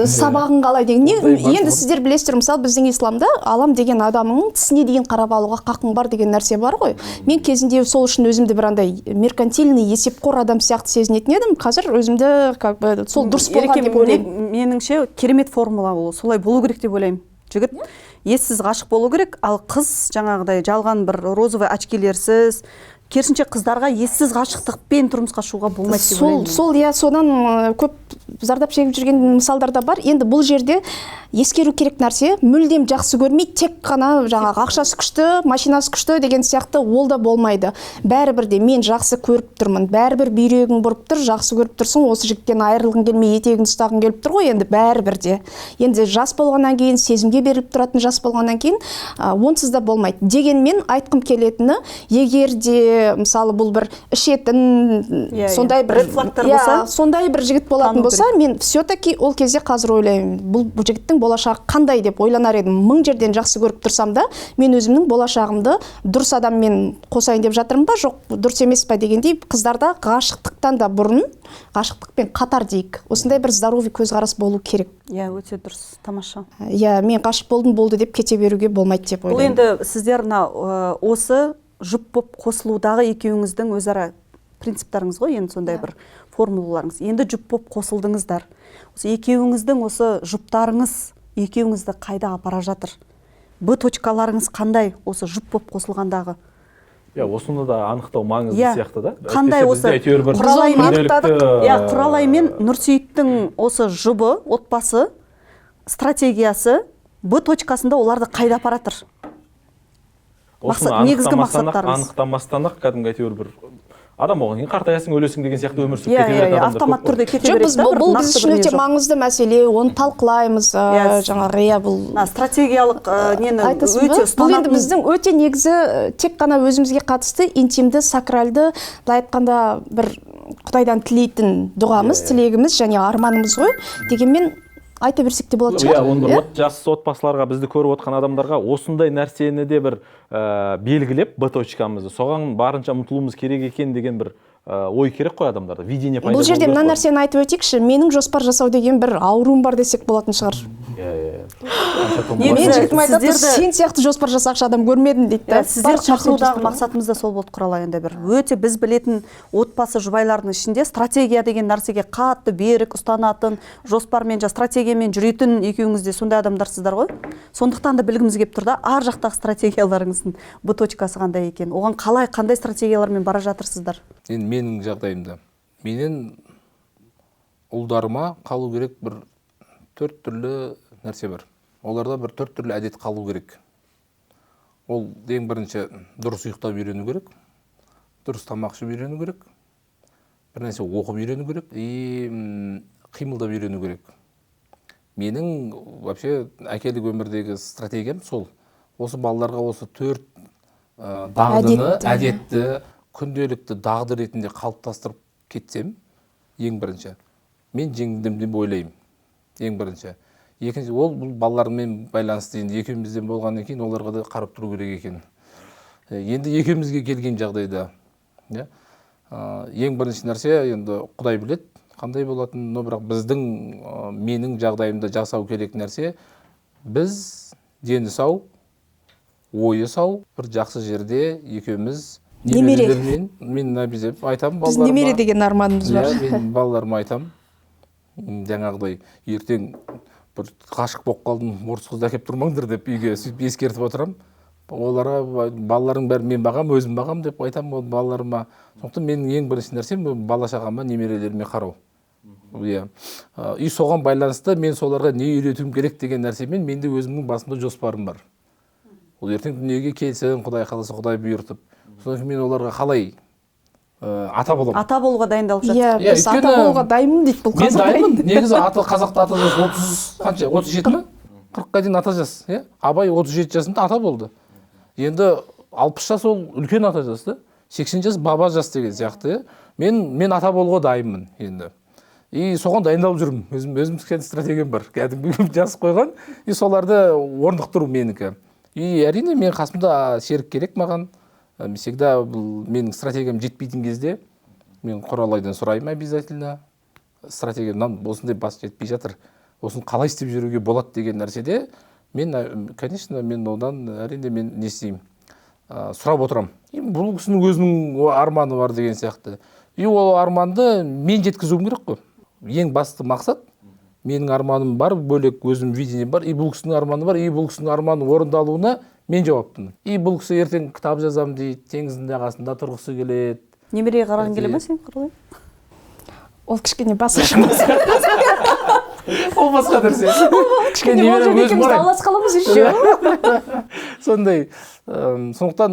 Сабағың қалай деген. Енді сіздер білесіздер, мысалы біздің исламда алам деген адамның тісіне дейін қарап алуға қақың бар деген нәрсе бар ғой. Мен кезінде сол үшін өзімді бір андай меркантильный есеп адам сияқты сезінетін едім, қазір өзімді сол дұрыс болған деп ойлаймын. Меніңше керемет формула ол, солай болу керек деп ойлаймын. Жігіт ессіз ғашық болу керек, ал қыз жаңағыдай жалған бір розовый очкилерсіз, керісінше қыздарға ессіз ғашықтықпен тұрмысқа шығуға болмайды деп ойлаймын. Сол иә, содан көп зардап шегіп жүрген мысалдар да бар. Енді бұл жерде ескеру керек нәрсе, мүлдем жақсы көрмей, тек қана жаңағы ақшасы күшті, машинасы күшті деген сияқты ол да болмайды. Бәрібір де мен жақсы көріп тұрмын, бәрібір бүйрегің бұрып тұр, жақсы көріп тұрсың, осы жігіттен айырылғың келмей, етегін ұстағың келіп тұр ғой, енді бәрібір де. Енді жас болғаннан кейін, сезімге беріліп тұратын жас болғаннан кейін, онсыз да болмайды. Дегенмен айтқым келетіні, егер де мысалы бұл бір ішетін сондай бір сондай бір жігіт болатын болса, мен все-таки ол кезде қазір ойлаймын, бұл жігіттің болашағы қандай деп ойланар едім. Мың жерден жақсы көріп тұрсам да, мен өзімнің болашағымды дұрыс адаммен қосайын деп жатырмын ба, жоқ, дұрыс емес па дегендей, қыздарда ғашықтықтан да бұрын, ғашықтықпен қатар дейік, осындай бір здоровый көзқарас болу керек. Иә, өте дұрыс, тамаша. Иә, мен ғашық болдым болды деп кете беруге болмайды деп ойлаймын. Бұл енді сіздер осы жұп боп қосылудағы екеуіңіздің өзара принциптарыңыз ғой, енді сондай бір формулаларыңыз. Енді жұп боп қосылдыңыздар. Осы екеуіңіздің осы жұптарыңыз екеуіңізді қайда апара жатыр? Б точкаларыңыз қандай осы жұп боп қосылғандағы? Осыны да анықтау маңызды сияқты да. Қандай осы Құралай мен Нұрсейіттің осы жұбы, отбасы, стратегиясы Б точкасында оларды қайда апаратыр? Негізгі мақсаттарыңыз. Анықтамастан-ақ кәдімгі әйтеуір бір адам оған кейін қартаясың, өлесің деген сияқты өмір сүріп кете беретін адамдар. Автомат түрде кете береді. Бұл біз үшін өте маңызды мәселе, оны талқылаймыз. Жаңағы бұл стратегиялық нені өте ұстанатын. Бұл енді біздің өте негізі тек қана өзімізге қатысты интимді, сакральды, былай айтқанда бір Құдайдан тілейтін дұғамыз, тілегіміз және арманымыз ғой. Дегенмен айта берсек те болады шығар. Оны бір жас отбасыларға, бізді көріп отқан адамдарға осындай нәрсені де бір белгілеп, Б точкамызды, соған барынша ұмтылуымыз керек екен деген бір ой керек қой адамдарда. Видение пайда бұл жерде мына нәрсені айтып өтейікші, менің жоспар жасау деген бір ауруым бар десек болатын шығар. Мен жігітім айтады, сен сияқты жоспар жасақшы адам көрмедім дейді. Сіздер шақырудағы мақсатымыз да сол болды Құралай. Енді бір өте біз білетін отбасы жұбайлардың ішінде стратегия деген нәрсеге қатты берік ұстанатын, жоспармен, стратегиямен жүретін екеуіңіз де сондай адамдарсыздар ғой. Сондықтан да білгіміз келіп тұр да, ар жақтағы стратегияларыңыздың Б точкасы қандай екен? Оған қандай стратегиялармен бара жатырсыздар? Енді менің жағдайымда, менен ұлдарыма қалу керек бір 4 түрлі нәрсе бар. Оларда бір 4 түрлі әдет қалу керек. Ол ең бірінші дұрыс ұйықтап үйрену керек, дұрыс тамақ ішіп үйрену керек, бір нәрсе оқып үйрену керек, қимылдап үйрену керек. Менің вообще әкелік өмірдегі стратегиям сол. Осы балаларға осы 4 дағдыны, әдетті, күнделікті дағды ретінде қалыптастырып кетсем, ең бірінші мен жеңдім деп ойлаймын. Ең бірінші. Екінші, ол бұл балалармен байланысты, енді екеумізден болғаннан кейін оларға да қарап тұру керек екен. Енді екеумізге келген жағдайда, ең бірінші нәрсе енді Құдай біледі, қандай болатын, но бірақ біздің менің жағдайымда жасау керек нәрсе, біз дені сау, ойы сау, бір жақсы жерде екеуміз немерелермен, мен обязательно айтамын балаларыма. Біз немере деген арманымыз бар. Мен балаларыма айтамын, жаңағыдай ертең бір ғашық болып қалдым, орыс қызды әкеп тұрмаңдар деп үйге ескертіп отырамын. Оларға балалардың бәрі мен бағам, өзім бағам деп айтамын балаларыма. Сондықтан менің ең бірінші нәрсем бала шағама, немерелеріме қарау. И соған байланысты мен соларға не үйретуім керек деген нәрсемен менде өзімнің басымда жоспарым бар. Ол ертең дүниеге келсін, Құдай қаласа, Құдай бұйыртып. Содан кейін мен оларға қалай ата боламын. Ата болуға дайындалып жатыр. Біз ата болуға дайынмын дейді бұл қазақ. Мен дайынмын. Негізі қазақта ата жасы 37 ме? 40-қа дейін ата жас. Абай 37 жасында ата болды. Енді 60 жас ол үлкен ата жасы, 80 жас баба жас деген сияқты. Мен ата болуға дайынмын енді. И соған дайындалып жүрмін. Өзім стратегиям бар. Кәдімгі жазып қойған. И соларды орнықтыру менікі. И әрине мен қасымда серік керек маған. Всегда менің стратегиям жетпейтін кезде мен Құралайдан сұраймын обязательно. Стратегиям осындай бас жетпей жатыр. Осын қалай істеп жүруге болады деген нәрседе конечно, мен одан әрине мен не істеймін? Сұрап отырам. Бұл кісінің өзінің арманы бар деген сияқты. И ол арманды мен жеткізуім керек қой. Ең басты мақсат менің арманым бар, бөлек өзім видением бар, и бұл кісінің арманы бар, и бұл кісінің арманы орындалуына мен жауаптымын. И бұл кісі ертең кітап жазамын дейді, теңіздің жағасында тұрғысы келеді. Немереге қарағың келе ма сен, Құралай? Ол кішкене басқаша Ол басқа нәрсе. кішкене ол жерде екеуміз дауласып қаламыз еще. Сондай, сондықтан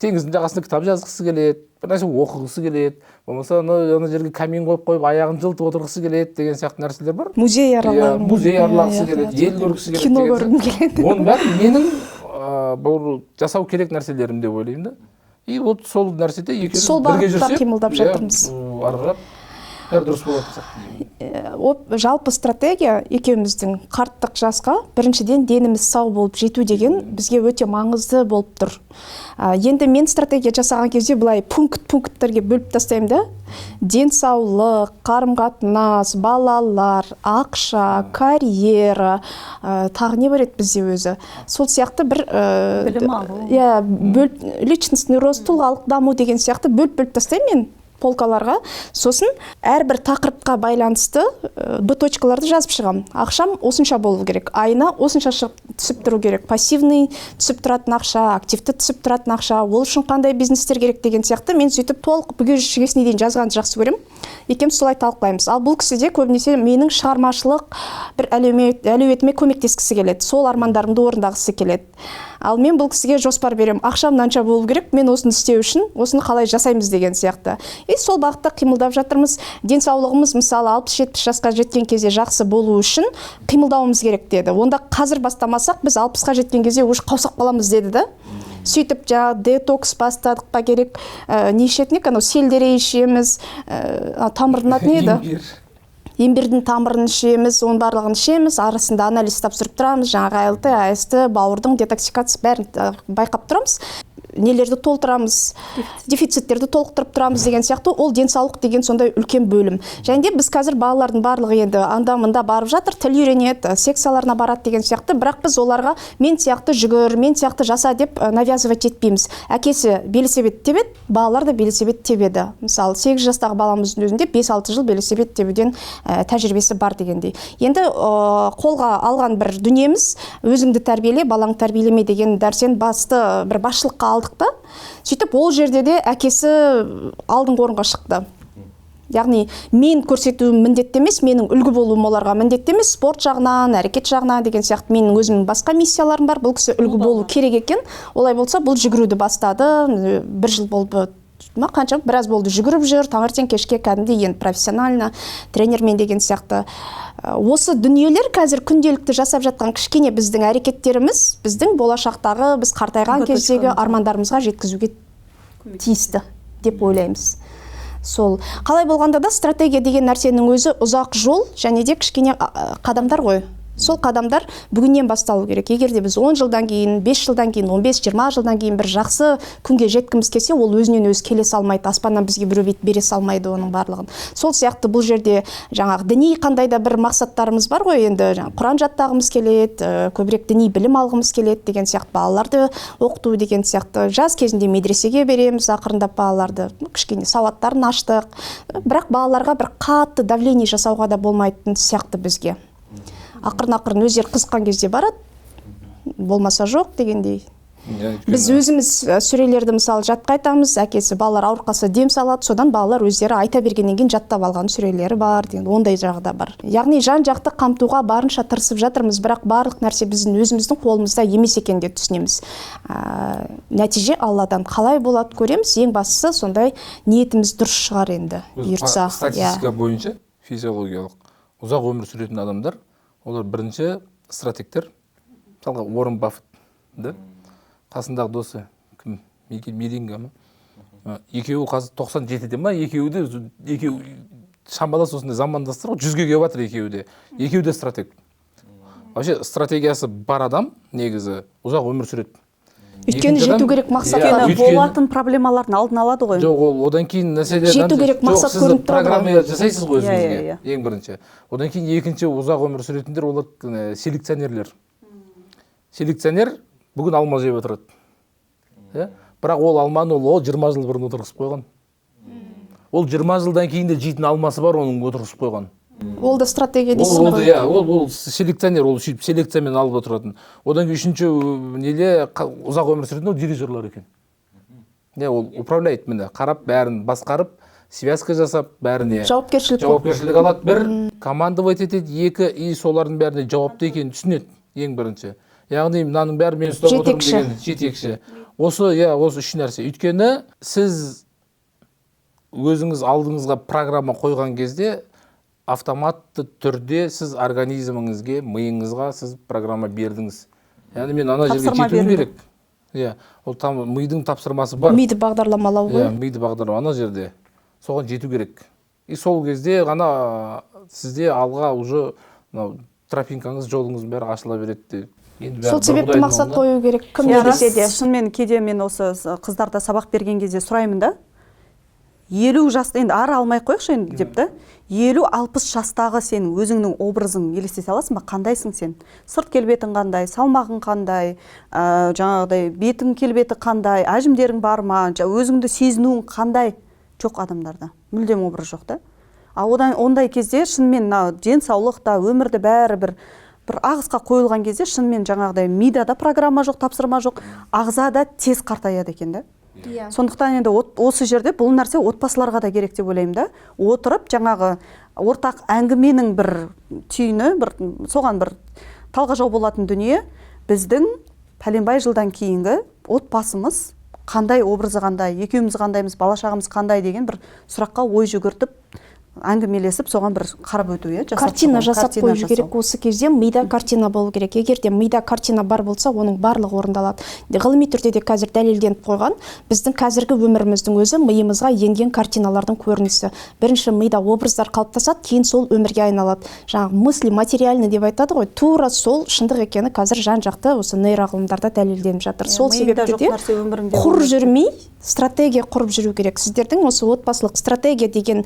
теңіздің жағасында кітап жазғысы келеді, бір нәрсе оқығысы келеді, болмаса ана жерге камин қойып аяғын жылтып отырғысы келеді деген сияқты нәрселер бар. Музей музей аралағысы келеді, ел көргісі келеді. Кино көргім келеді. Оның бәрі менің бұл жасау керек нәрселерім деп ойлаймын да. И вот сол нәрседе екеуміз сол бірге бағытта жүрсек, қимылдап жатырмыз. ары қарап бәрі дұрыс болады. Жалпы стратегия екеуміздің қарттық жасқа біріншіден деніміз сау болып жету деген бізге өте маңызды болып тұр. Енді мен стратегия жасаған кезде былай пункттерге бөліп тастаймын да. Денсаулық, қарым-қатынас, балалар, ақша, карьера, тағы не бар еді бізде өзі. Сол сияқты бір білім алу. Личностный рост, тұлғалық даму деген сияқты бөліп тастаймын мен полкаларға. Сосын әрбір тақырыпқа байланысты точкаларды жазып шығамын. Ақшам осынша болу керек, айына осынша түсіп тұру керек, пассивный түсіп тұратын ақша, активті түсіп тұратын ақша, ол үшін қандай бизнестер керек деген сияқты мен сөйтіп толық бүге-шігесіне дейін жазғанды жақсы көремін. Екеуміз солай талқылаймыз. Ал бұл кісіде көбінесе менің шығармашылық бір әлеуетіме көмектескісі келеді, сол армандарымды орындағысы келеді. Ал мен бұл кісіге жоспар беремін. Ақшам мынанша болу керек, мен осыны істеу үшін осыны қалай жасаймыз деген сияқты. Сол бағытта қимылдап жатырмыз. Денсаулығымыз мысалы 60-70 жасқа жеткен кезде жақсы болу үшін қимылдауымыз керек деді. Онда қазір бастамасақ, біз 60-қа жеткен кезде уже қаусап қаламыз деді да. Сөйтіп жаңағы детокс бастадық па керек, не ішетін ек, анау селдерей ішеміз, тамырдың аты не еді? Ембірдің тамырын ішеміз, оның барлығын ішеміз, арасында анализ тапсырып тұрамыз, жаңағы АЛТ, АСТ, бауырдың детоксикациясы бәрін байқап тұрамыз. Нелерді толтырамыз, дефициттерді толықтырып тұрамыз деген сияқты, ол денсаулық деген сондай үлкен бөлім. Және де біз қазір балалардың барлығы енді анда-мында барып жатыр, тіл үйренеді, секцияларына барады деген сияқты, бірақ біз оларға мен сияқты жүгір, мен сияқты жаса деп навязывать етпейміз. Әкесі велосипед тебеді, балалар да велосипед тебеді. Мысалы 8 жастағы баламыздың өзінде 5-6 жыл велосипед тебуден тәжірибесі бар дегендей. Енді қолға алған бір дүниеміз, өзіңді тәрбиеле, балаңды тәрбиелеме деген дәрсен басты бір басшылыққа алдық та. Сөйтіп ол жерде де әкесі алдыңғы орынға шықты. Яғни мен көрсетуім міндетті емес, менің үлгі болуым оларға міндетті емес, спорт жағынан, әрекет жағынан деген сияқты менің өзімнің басқа миссияларым бар. Бұл кісі үлгі болу керек екен. Олай болса, бұл жүгіруді бастады. 1 жыл болды қанша біраз болды жүгіріп жүр, таңертең кешке кәдімгідей енді профессионально тренермен деген сияқты. Осы дүниелер қазір күнделікті жасап жатқан кішкене біздің әрекеттеріміз, біздің болашақтағы біз қартайған кездегі армандарымызға жеткізуге тиісті деп ойлаймыз. Сол қалай болғанда да стратегия деген нәрсенің өзі ұзақ жол және де кішкене қадамдар ғой. Сол қадамдар бүгіннен басталу керек. Егер де біз 10 жылдан кейін, 5 жылдан кейін, 15-20 жылдан кейін бір жақсы күнге жеткіміз келсе, ол өзінен өзі келе салмайды. Аспаннан бізге біреу бере салмайды оның барлығын. Сол сияқты бұл жерде жаңағы діни қандай да бір мақсаттарымыз бар ғой, енді Құран жаттағымыз келеді, көбірек діни білім алғымыз келеді деген сияқты, балаларды оқыту деген сияқты. Жас кезінде медресеге береміз, ақырындап балаларды кішкене сауаттарын аштық. Бірақ балаларға бір қатты давление жасауға да болмайтын сияқты бізге. Ақырын өздері қызыққан кезде барады, болмаса жоқ дегендей. Біз өзіміз сүрелерді мысалы жатқа айтамыз, әкесі балалар ауырып қалса дем салады, содан балалар өздері айта бергеннен кейін жаттап алған сүрелері бар деген, ондай жағы да бар. Яғни жан-жақты қамтуға барынша тырысып жатырмыз, бірақ барлық нәрсе біздің өзіміздің қолымызда емес екенін де түсінеміз. Нәтиже Алладан қалай болады көреміз, ең бастысы сондай ниетіміз дұрыс шығар енді бұйыртса. Статистика бойынша физиологиялық ұзақ өмір сүретін адамдар, олар бірінші стратегтер, мысалға Уоррен Баффет, қасындағы досы кім? Мединга ма? Екеуі қазір 97-де ма? Екеуі шамалас осындай замандастыр, 100-ге келіп жатыр екеуі де стратег. Вообще стратегиясы бар адам негізі ұзақ өмір сүреді. Өйткені жету керек мақсат болатын проблемалардың алдын алады ғой. Жоқ, одан кейін нәрселер жету керек мақсат көрініп тұрады. Программа жасайсыз ғой өзіңізге, ең бірінші. Одан кейін екінші ұзақ өмір сүретіндер, олар селекционерлер. Селекционер бүгін алма жеп отырады. Бірақ ол алманы ол 20 жыл бұрын отырғызып қойған. Ол 20 жылдан кейін де жейтін алмасы бар, оның отырғызып қойған. Ол да стратегия Ол дейсің ғой. ол селекционер, ол сөйтіп селекциямен алып отыратын. Одан кейін үшінші неле ұзақ өмір сүретін ол дирижерлар екен. Ол управляет, міне қарап бәрін басқарып, связка жасап, бәріне жауапкершілік алады. Бір командовать етеді, екі и солардың бәріне жауапты екенін түсінеді ең бірінші. Яғни мынаның бәрі мен ұстап отырмын деген жетекші. Осы үш нәрсе. Өйткені сіз өзіңіз алдыңызға программа қойған кезде автоматты түрде сіз организміңізге, миыңызға сіз программа бердіңіз. Яғни мен ана жерге жетуім керек. Ол мидың тапсырмасы бар. Миды бағдарламалау ғой. Миды бағдарлау ана жерде. Соған жету керек. И сол кезде ғана сізде алға уже тропинкаңыз, жолыңыз бәрі ашыла береді. Сол себепті мақсат қою керек, кім не десе де. Шынымен кейде мен осы қыздарда сабақ берген кезде сұраймын да, 50 жаста, енді ары алмай қойықшы енді деп та, 50-60 жастағы сен өзіңнің образың елестете аласың ба? Қандайсың сен? Сырт келбетің қандай, салмағың қандай, жаңағыдай бетің келбеті қандай, әжімдерің бар ма, өзіңді сезінуің қандай? Жоқ адамдарда. Мүлдем образ жоқ та. Ондай кезде шынымен денсаулық та, өмірді бәрі бір ағысқа қойылған кезде шынымен жаңағыдай мидада программа жоқ, тапсырма жоқ, ағзада тез қартаяды екен да. Сондықтан енді осы жерде бұл нәрсе отбасыларға да керек деп ойлаймын да. Отырып жаңағы ортақ әңгіменің бір түйіні, соған бір талғажау болатын дүние, біздің пәленбай жылдан кейінгі отбасымыз қандай, образы қандай, екеуміз қандаймыз, бала-шағамыз қандай деген бір сұраққа ой жүгіртіп әңгімелесіп, соған бір қарап өту, картина жасап қою керек. Осы кезде мида картина болу керек. Егер де мида картина бар болса, оның барлығы орындалады. Ғылыми түрде де қазір дәлелденіп қойған, біздің қазіргі өміріміздің өзі миымызға енген картиналардың көрінісі. Бірінші мида образдар қалыптасады, кейін сол өмірге айналады. Жаңағы мысли материальный деп айтады ғой, тура сол шындық екені қазір жан-жақты осы нейроғылымдарда дәлелденіп жатыр. Сол себепті де құр жүрмей, стратегия құрып жүру керек. Сіздердің осы отбасылық стратегия деген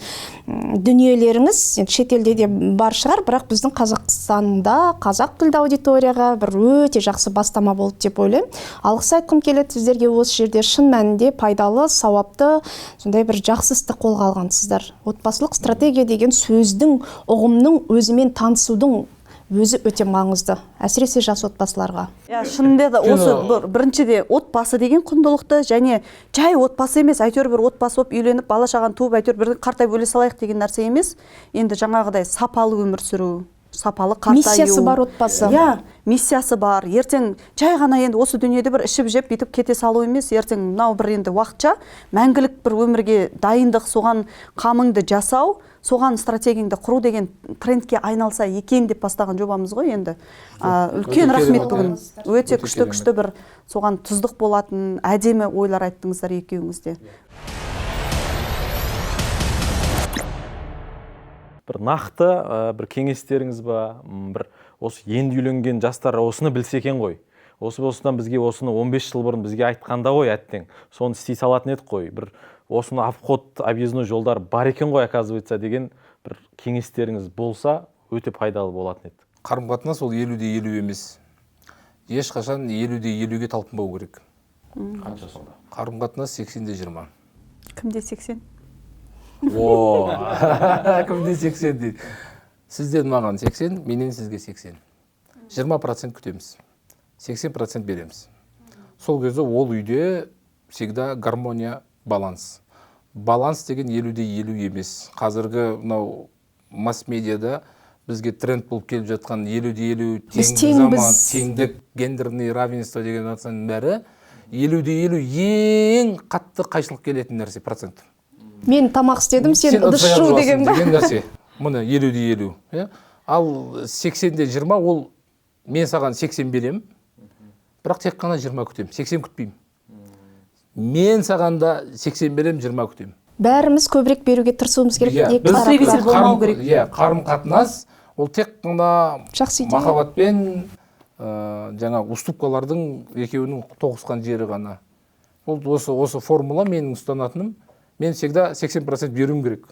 дүниелеріңіз шетелде де бар шығар, бірақ біздің Қазақстанда қазақ тілді аудиторияға бір өте жақсы бастама болды деп ойлаймын. Алғыс айтқым келеді сіздерге, осы жерде шын мәнінде пайдалы, сауапты, сондай бір жақсы істі қолға алғансыздар. Отбасылық стратегия деген сөздің, ұғымның өзімен танысудың өзі өте маңызды, әсіресе жас отбасыларға. Шынында да осы біріншіде отбасы деген құндылықты, және жай отбасы емес, әйтеуір бір отбасы болып үйленіп, бала-шағаны туып, әйтеуір бір қартайып өле салайық деген нәрсе емес. Енді жаңағыдай сапалы өмір сүру, сапалы қартаю. Миссиясы бар отбасы. Миссиясы бар. Ертең жай ғана енді осы дүниеде бір ішіп жеп бүйтіп кете салу емес, ертең мынау бір енді уақытша мәңгілік бір өмірге дайындық, соған қамыңды жасау, соған стратегияңды құру деген трендке айналса екен деп бастаған жобамыз ғой енді. Үлкен рахмет бүгін. Өте күшті бір соған тұздық болатын әдемі ойлар айттыңыздар екеуіңіз де. Бір нақты бір кеңестеріңіз ба, бір осы енді үйленген жастар осыны білсе екен ғой. Осыдан бізге осыны 15 жыл бұрын бізге айтқанда ғой әттең. Соны істей салатын едік қой. Бір осыны обход, объездной жолдар бар екен ғой, оказывается деген бір кеңестеріңіз болса өте пайдалы болатын еді. Қарым-қатынас ол 50-де 50 емес. Ешқашан 50-де 50-ге талпынбау керек. Қанша сонда? Қарым-қатынас 80-де 20. Кімде 80? Кімде 80 дейді. Сізден маған 80, менен сізге 80. 20% күтеміз. 80% береміз. Сол кезде ол үйде всегда гармония, баланс. Баланс деген 50-де 50 емес. Қазіргі мынау масс-медиада бізге тренд болып келіп жатқан 50-де 50 теңдік заман, теңдік, гендерный равенство деген атының бәрі 50-де 50 ең қатты қайшылық келетін нәрсе процент. Мен тамақ істедім, сен ыдыс жу деген нәрсе. Мұны 50-де 50. Ал 80-де 20 ол мен саған 80 берем, бірақ тек қана 20 күтем, 80 күтпеймін. Мен саған да 80 берем, 20 күтем. Бәріміз көбірек беруге тырысуымыз керек. Қарым-қатынас ол тек қана махаббатпен жаңа уступкалардың екеуінің тоғысқан жері ғана. Осы формула менің ұстанатыным. Мен всегда 80% беруім керек.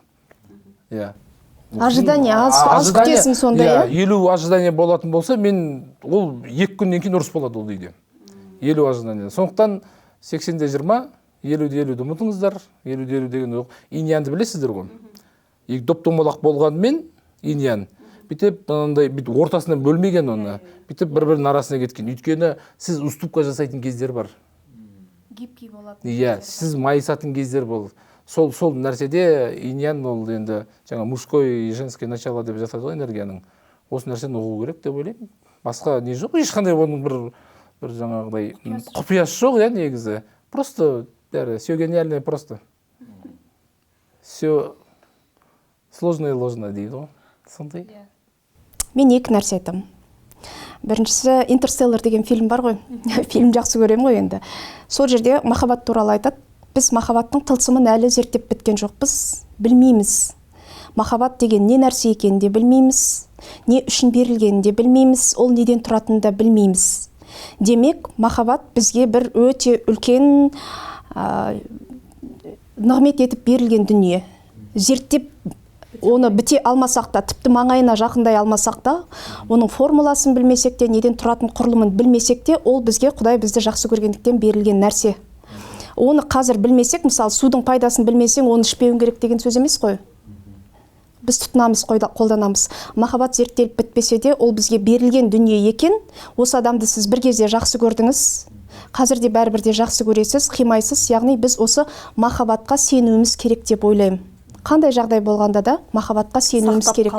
Ожидание, аз күтесің сонда, 50 ожидание болатын болса, мен ол 2 күннен кейін ұрыс болады ол үйде. 50 ожидание. Сондықтан 80-де 20, 50-де 50-ді ұмытыңыздар. 50-де 50 деген иньянды білесіздер ғой. Доп-домалақ болғанмен иньян. Бүйтіп мынандай бүйтіп ортасынан бөлмеген оны. Бүйтіп бір-бірінің арасына кеткен. Өйткені сіз уступка жасайтын кездер бар. гибкий болады. Иә, сіз майысатын кездер бол. Сол нәрседе иньян ол енді жаңа мужской и женский начало деп жатады ғой энергияның. Осы нәрсені ұғу керек деп ойлаймын. Басқа не жоқ, ешқандай оның бір жаңағыдай құпиясы жоқ, иә, негізі. Просто бәрі все гениальное просто. Все сложное ложно дейді ғой. Сондай. Мен екі нәрсе айтамын. Біріншісі Интерстеллар деген фильм бар ғой. Фильм жақсы көремін ғой енді. Сол жерде махаббат туралы айтады. Біз махаббаттың тылсымын әлі зерттеп біткен жоқпыз, білмейміз. Махаббат деген не нәрсе екенін де білмейміз, не үшін берілгенін де білмейміз, ол неден тұратынын да білмейміз. Демек, махаббат бізге бір өте үлкен нығмет етіп берілген дүние. Зерттеп оны біте алмасақ та, тіпті маңайына жақындай алмасақ та, оның формуласын білмесек те, неден тұратын құрылымын білмесек те, ол бізге Құдай бізді жақсы көргендіктен берілген нәрсе. Оны қазір білмесек, мысалы судың пайдасын білмесең, оны ішпеуің керек деген сөз емес қой. Біз тұтынамыз, қолданамыз. Махаббат зерттеліп бітпесе де, ол бізге берілген дүние екен. Осы адамды сіз бір кезде жақсы көрдіңіз, қазір де бәрібір де жақсы көресіз, қимайсыз. Яғни біз осы махаббатқа сенуіміз керек деп ойлаймын. Қандай жағдай болғанда да махаббатқа сенуіміз керек.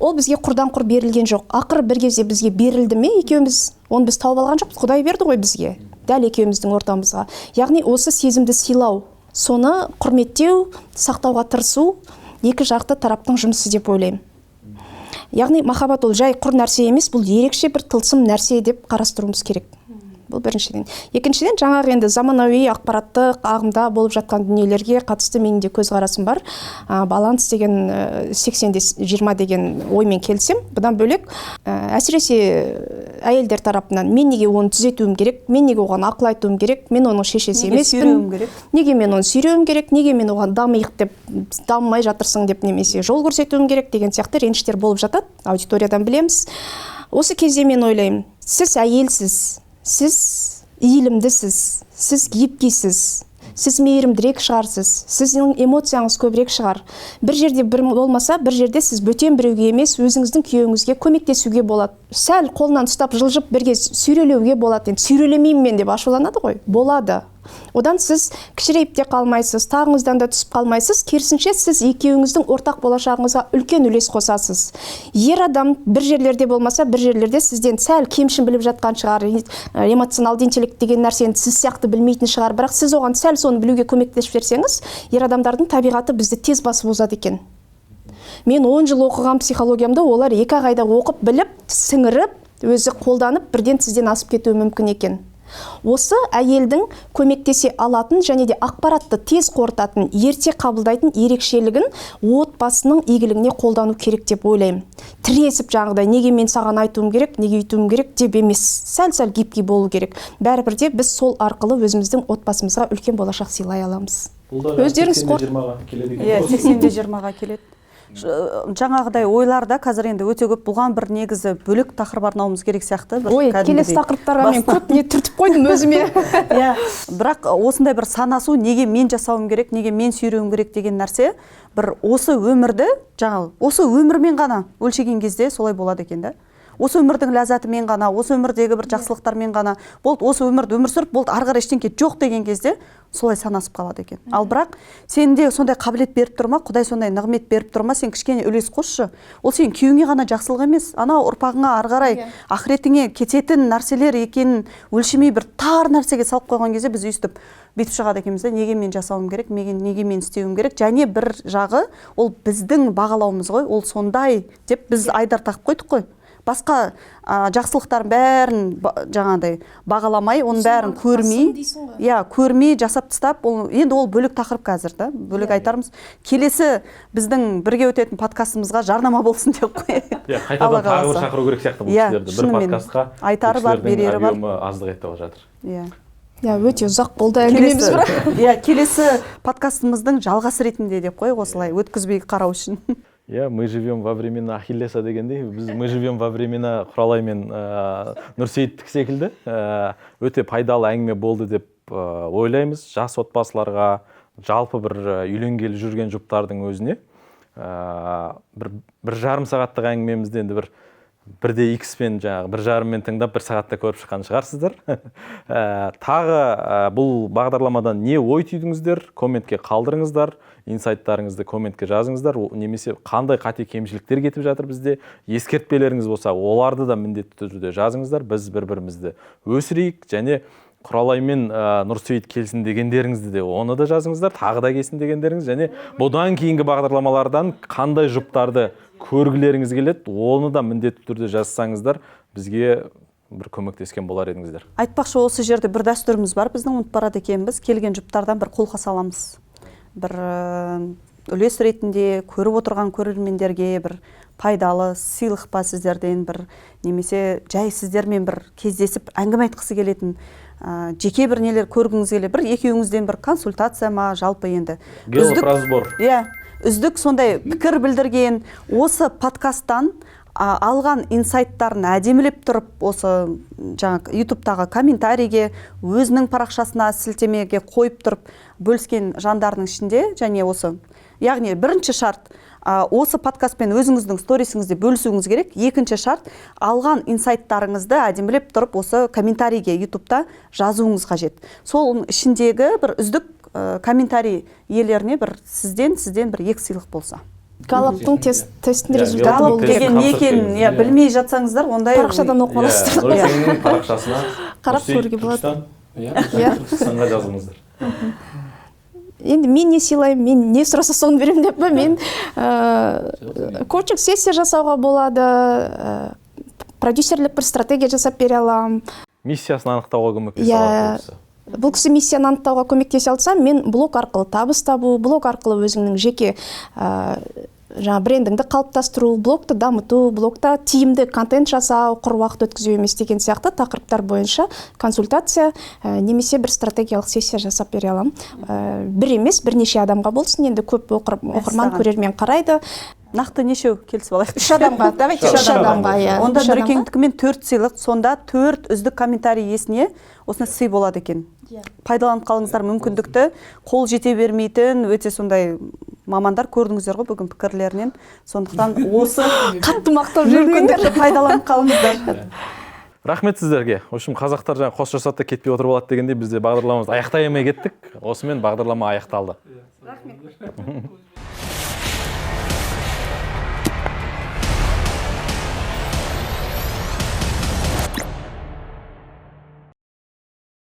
Ол бізге құрдан құр берілген жоқ. Ақыры бір кезде бізге берілді ме екеуміз? Оны біз тауып алған жоқпыз. Құдай берді ғой бізге. Дәл екеуміздің ортамызға. Яғни осы сезімді сыйлау, соны құрметтеу, сақтауға тырысу екі жақты тараптың жұмысы деп ойлаймын. Яғни махаббат ол жай құр нәрсе емес, бұл ерекше бір тылсым нәрсе деп қарастыруымыз керек. Бұл біріншіден. Екіншіден, жаңағы енді заманауи ақпараттық ағымда болып жатқан дүниелерге қатысты менің де көзқарасым бар. Баланс деген 80-20 деген оймен келсем, бұдан бөлек әсіресе әйелдер тарапынан мен неге оны түзетуім керек, мен неге оған ақыл айтуым керек, мен оның шешесі емеспін, неге мен оны сүйреуім керек, неге мен оған дамиық деп, дамымай жатырсың деп немесе жол көрсетуім керек деген сияқты реніштер болып жатады, аудиториядан білеміз. Осы кезде мен ойлаймын, сіз әйелсіз, сіз иілімдісіз, сіз гибкийсіз, сіз мейірімдірек шығарсыз, сіздің эмоцияңыз көбірек шығар. Бір жерде бір болмаса, бір жерде сіз бөтен біреуге емес, өзіңіздің күйеуіңізге көмектесуге болады. Сәл қолынан ұстап жылжып бірге сүйрелеуге болады. Енді сүйрелемеймін мен деп ашуланады ғой. Болады. Одан сіз кішірейіп те қалмайсыз, тағыңыздан да түсіп қалмайсыз, керісінше сіз екеуіңіздің ортақ болашағыңызға үлкен үлес қосасыз. Ер адам бір жерлерде болмаса, бір жерлерде сізден сәл кемшін біліп жатқан шығар, эмоционалды интеллект деген нәрсені сіз сияқты білмейтін шығар, бірақ сіз оған сәл соны білуге көмектесіп берсеңіз, ер адамдардың табиғаты бізді тез басып озады екен. Мен 10 жыл оқыған психологиямда олар 2 айда оқып, біліп, сіңіріп, өзі қолданып, бірден сізден асып кетуі мүмкін екен. Осы әйелдің көмектесе алатын және де ақпаратты тез қорытатын, ерте қабылдайтын ерекшелігін отбасының игілігіне қолдану керек деп ойлаймын. Тіресіп жаңағыдай, неге мен саған айтуым керек, неге үйтуім керек деп емес, сәл-сәл гибкий болу керек. Бәрібір де біз сол арқылы өзіміздің отбасымызға үлкен болашақ сыйлай аламыз. Өздеріңіз 80-20-ға келеді. Жаңағыдай ойларда қазір енді өте көп, бұған бір негізі бөлек тақырып арнауымыз керек сияқты. Ой, келесі тақырыптарға мен көп не түртіп қойдым өзіме. Бірақ осындай бір санасу, неге мен жасауым керек, неге мен сүйреуім керек деген нәрсе, бір осы өмірді, осы өмірмен ғана өлшеген кезде солай болады екен да. Осы өмірдің ләззатымен ғана, осы өмірдегі бір жақсылықтармен ғана, болды, осы өмірді өмір сүріп, болды, ары қарай ештеңе жоқ деген кезде солай санасып қалады екен. Ал бірақ сенде сондай қабілет беріп тұр ма, Құдай сондай нығмет беріп тұр ма, сен кішкене үлес қосшы. Ол сен күйеуіңе ғана жақсылық емес, анау ұрпағыңа ары қарай ақыретіңе кететін нәрселер екенін өлшемей бір тар нәрсеге салып қойған кезде біз өйстіп бүйтіп шығады екенбіз, неге мен жасауым керек, неге мен істеуім керек. Және бір жағы ол біздің бағалауымыз ғой, ол сондай деп біз айдар тағып қойдық қой. Басқа жақсылықтардың бәрін жаңағыдай бағаламай, оның бәрін көрмей жасап тастап, енді ол бөлек тақырып қазір да, бөлек айтармыз. Келесі біздің бірге өтетін подкастымызға жарнама болсын деп қой. Қайтадан тағы бір шақыру керек сияқты бұл кісілерді. Бір подкастқа айтары бар, берері бар. Объемы аздық етіп жатыр. Өте ұзақ болды әңгімеміз бірақ. Келесі подкастымыздың жалғасы ретінде деп қой, осылай өткізбей қарау үшін. Мы живем во времена Ахиллеса дегендей, мы живем во времена Құралай мен Нұрсейіттік секілді. Өте пайдалы әңгіме болды деп ойлаймыз. Жас отбасыларға, жалпы бір үйленгелі жүрген жұптардың өзіне. бір жарым сағаттық әңгімемізді енді бірде X-пен жаңағы 1,5-мен тыңдап 1 сағатта көріп шыққан шығарсыздар. Тағы бұл бағдарламадан не ой түйдіңіздер, комментке қалдырыңыздар, инсайттарыңызды комментке жазыңыздар, немесе қандай қате кемшіліктер кетіп жатыр бізде, ескертпелеріңіз болса, оларды да міндетті түрде жазыңыздар. Біз бір-бірімізді өсірейік, және Құралай мен Нұрсейіт келсін дегендеріңізді де оны да жазыңыздар, тағы да келсін дегендеріңіз, және бұдан кейінгі бағдарламалардан қандай жұптарды көргілеріңіз келеді, оны да міндетті түрде жазсаңыздар, бізге бір көмектескен болар едіңіздер. Айтпақшы, осы жерде бір дәстүріміз бар, біздің ұмытып барады екенбіз, келген жұптардан бір қолқа саламыз. Бір үлес ретінде көріп отырған көрермендерге бір пайдалы сыйлық па сіздерден, бір немесе жай сіздермен бір кездесіп әңгіме айтқысы келетін жеке бір нелер көргіңіз келеді, бір екеуіңізден бір консультация ма, жалпы енді Велопрозбор. Үздік сондай пікір білдірген, осы подкасттан алған инсайттарын әдемілеп тұрып, осы жаңағы YouTube-тағы комментарийге, өзінің парақшасына сілтемеге қойып тұрып бөліскен жандардың ішінде, және осы, яғни бірінші шарт, осы подкастпен өзіңіздің сторисіңізде бөлісуіңіз керек. Екінші шарт, алған инсайттарыңызды әдемілеп тұрып, осы комментарийге YouTube-та жазуыңыз қажет. Сол ішіндегі бір үздік комментарий иелеріне бір сізден бір 2 сыйлық болса. Галлаптың тестінің результаты Галлап болды. деген не екенін білмей жатсаңыздар, ондай Парақшадан оқып аласыздар. Нұрсейіттің парақшасына Қарап көруге болады. Түркістанға жазыңыздар. Енді мен не сыйлаймын, мен не сұраса соны беремін деп па, мен коучинг сессия жасауға болады, продюсерлік бір стратегия жасап бере аламын. Миссиясын анықтауға көмектесе алады. Бұл кісі миссияны анықтауға көмектесе алса, мен блог арқылы табыс табу, блог арқылы өзіңнің жеке брендіңді қалыптастыру, блогты дамыту, блогта тиімді контент жасау, құр уақыт өткізу емес деген сияқты тақырыптар бойынша консультация немесе бір стратегиялық сессия жасап бере аламын. Бір емес, бірнеше адамға болсын, енді көп оқырман көрермен қарайды. Нақты нешеу келісіп алайық? 3 адамға, давайте 3 адамға. Онда Нұрекеңдікімен 4 сыйлық, сонда 4 үздік комментарий иесіне осыны сый болады екен. Пайдаланып қалыңыздар мүмкіндікті, қол жете бермейтін, өте сондай мамандар көрдіңіздер ғой бүгін пікірлерінен. Сондықтан осы қатты мақтап жүргендер пайдаланып қалыңыздар. Рахмет сіздерге. В общем, қазақтар жаңа қос жасатта кетпей отырып алады дегенде бізде бағдарламамызды аяқтай алмай кеттік. Осымен бағдарлама аяқталды. Рахмет.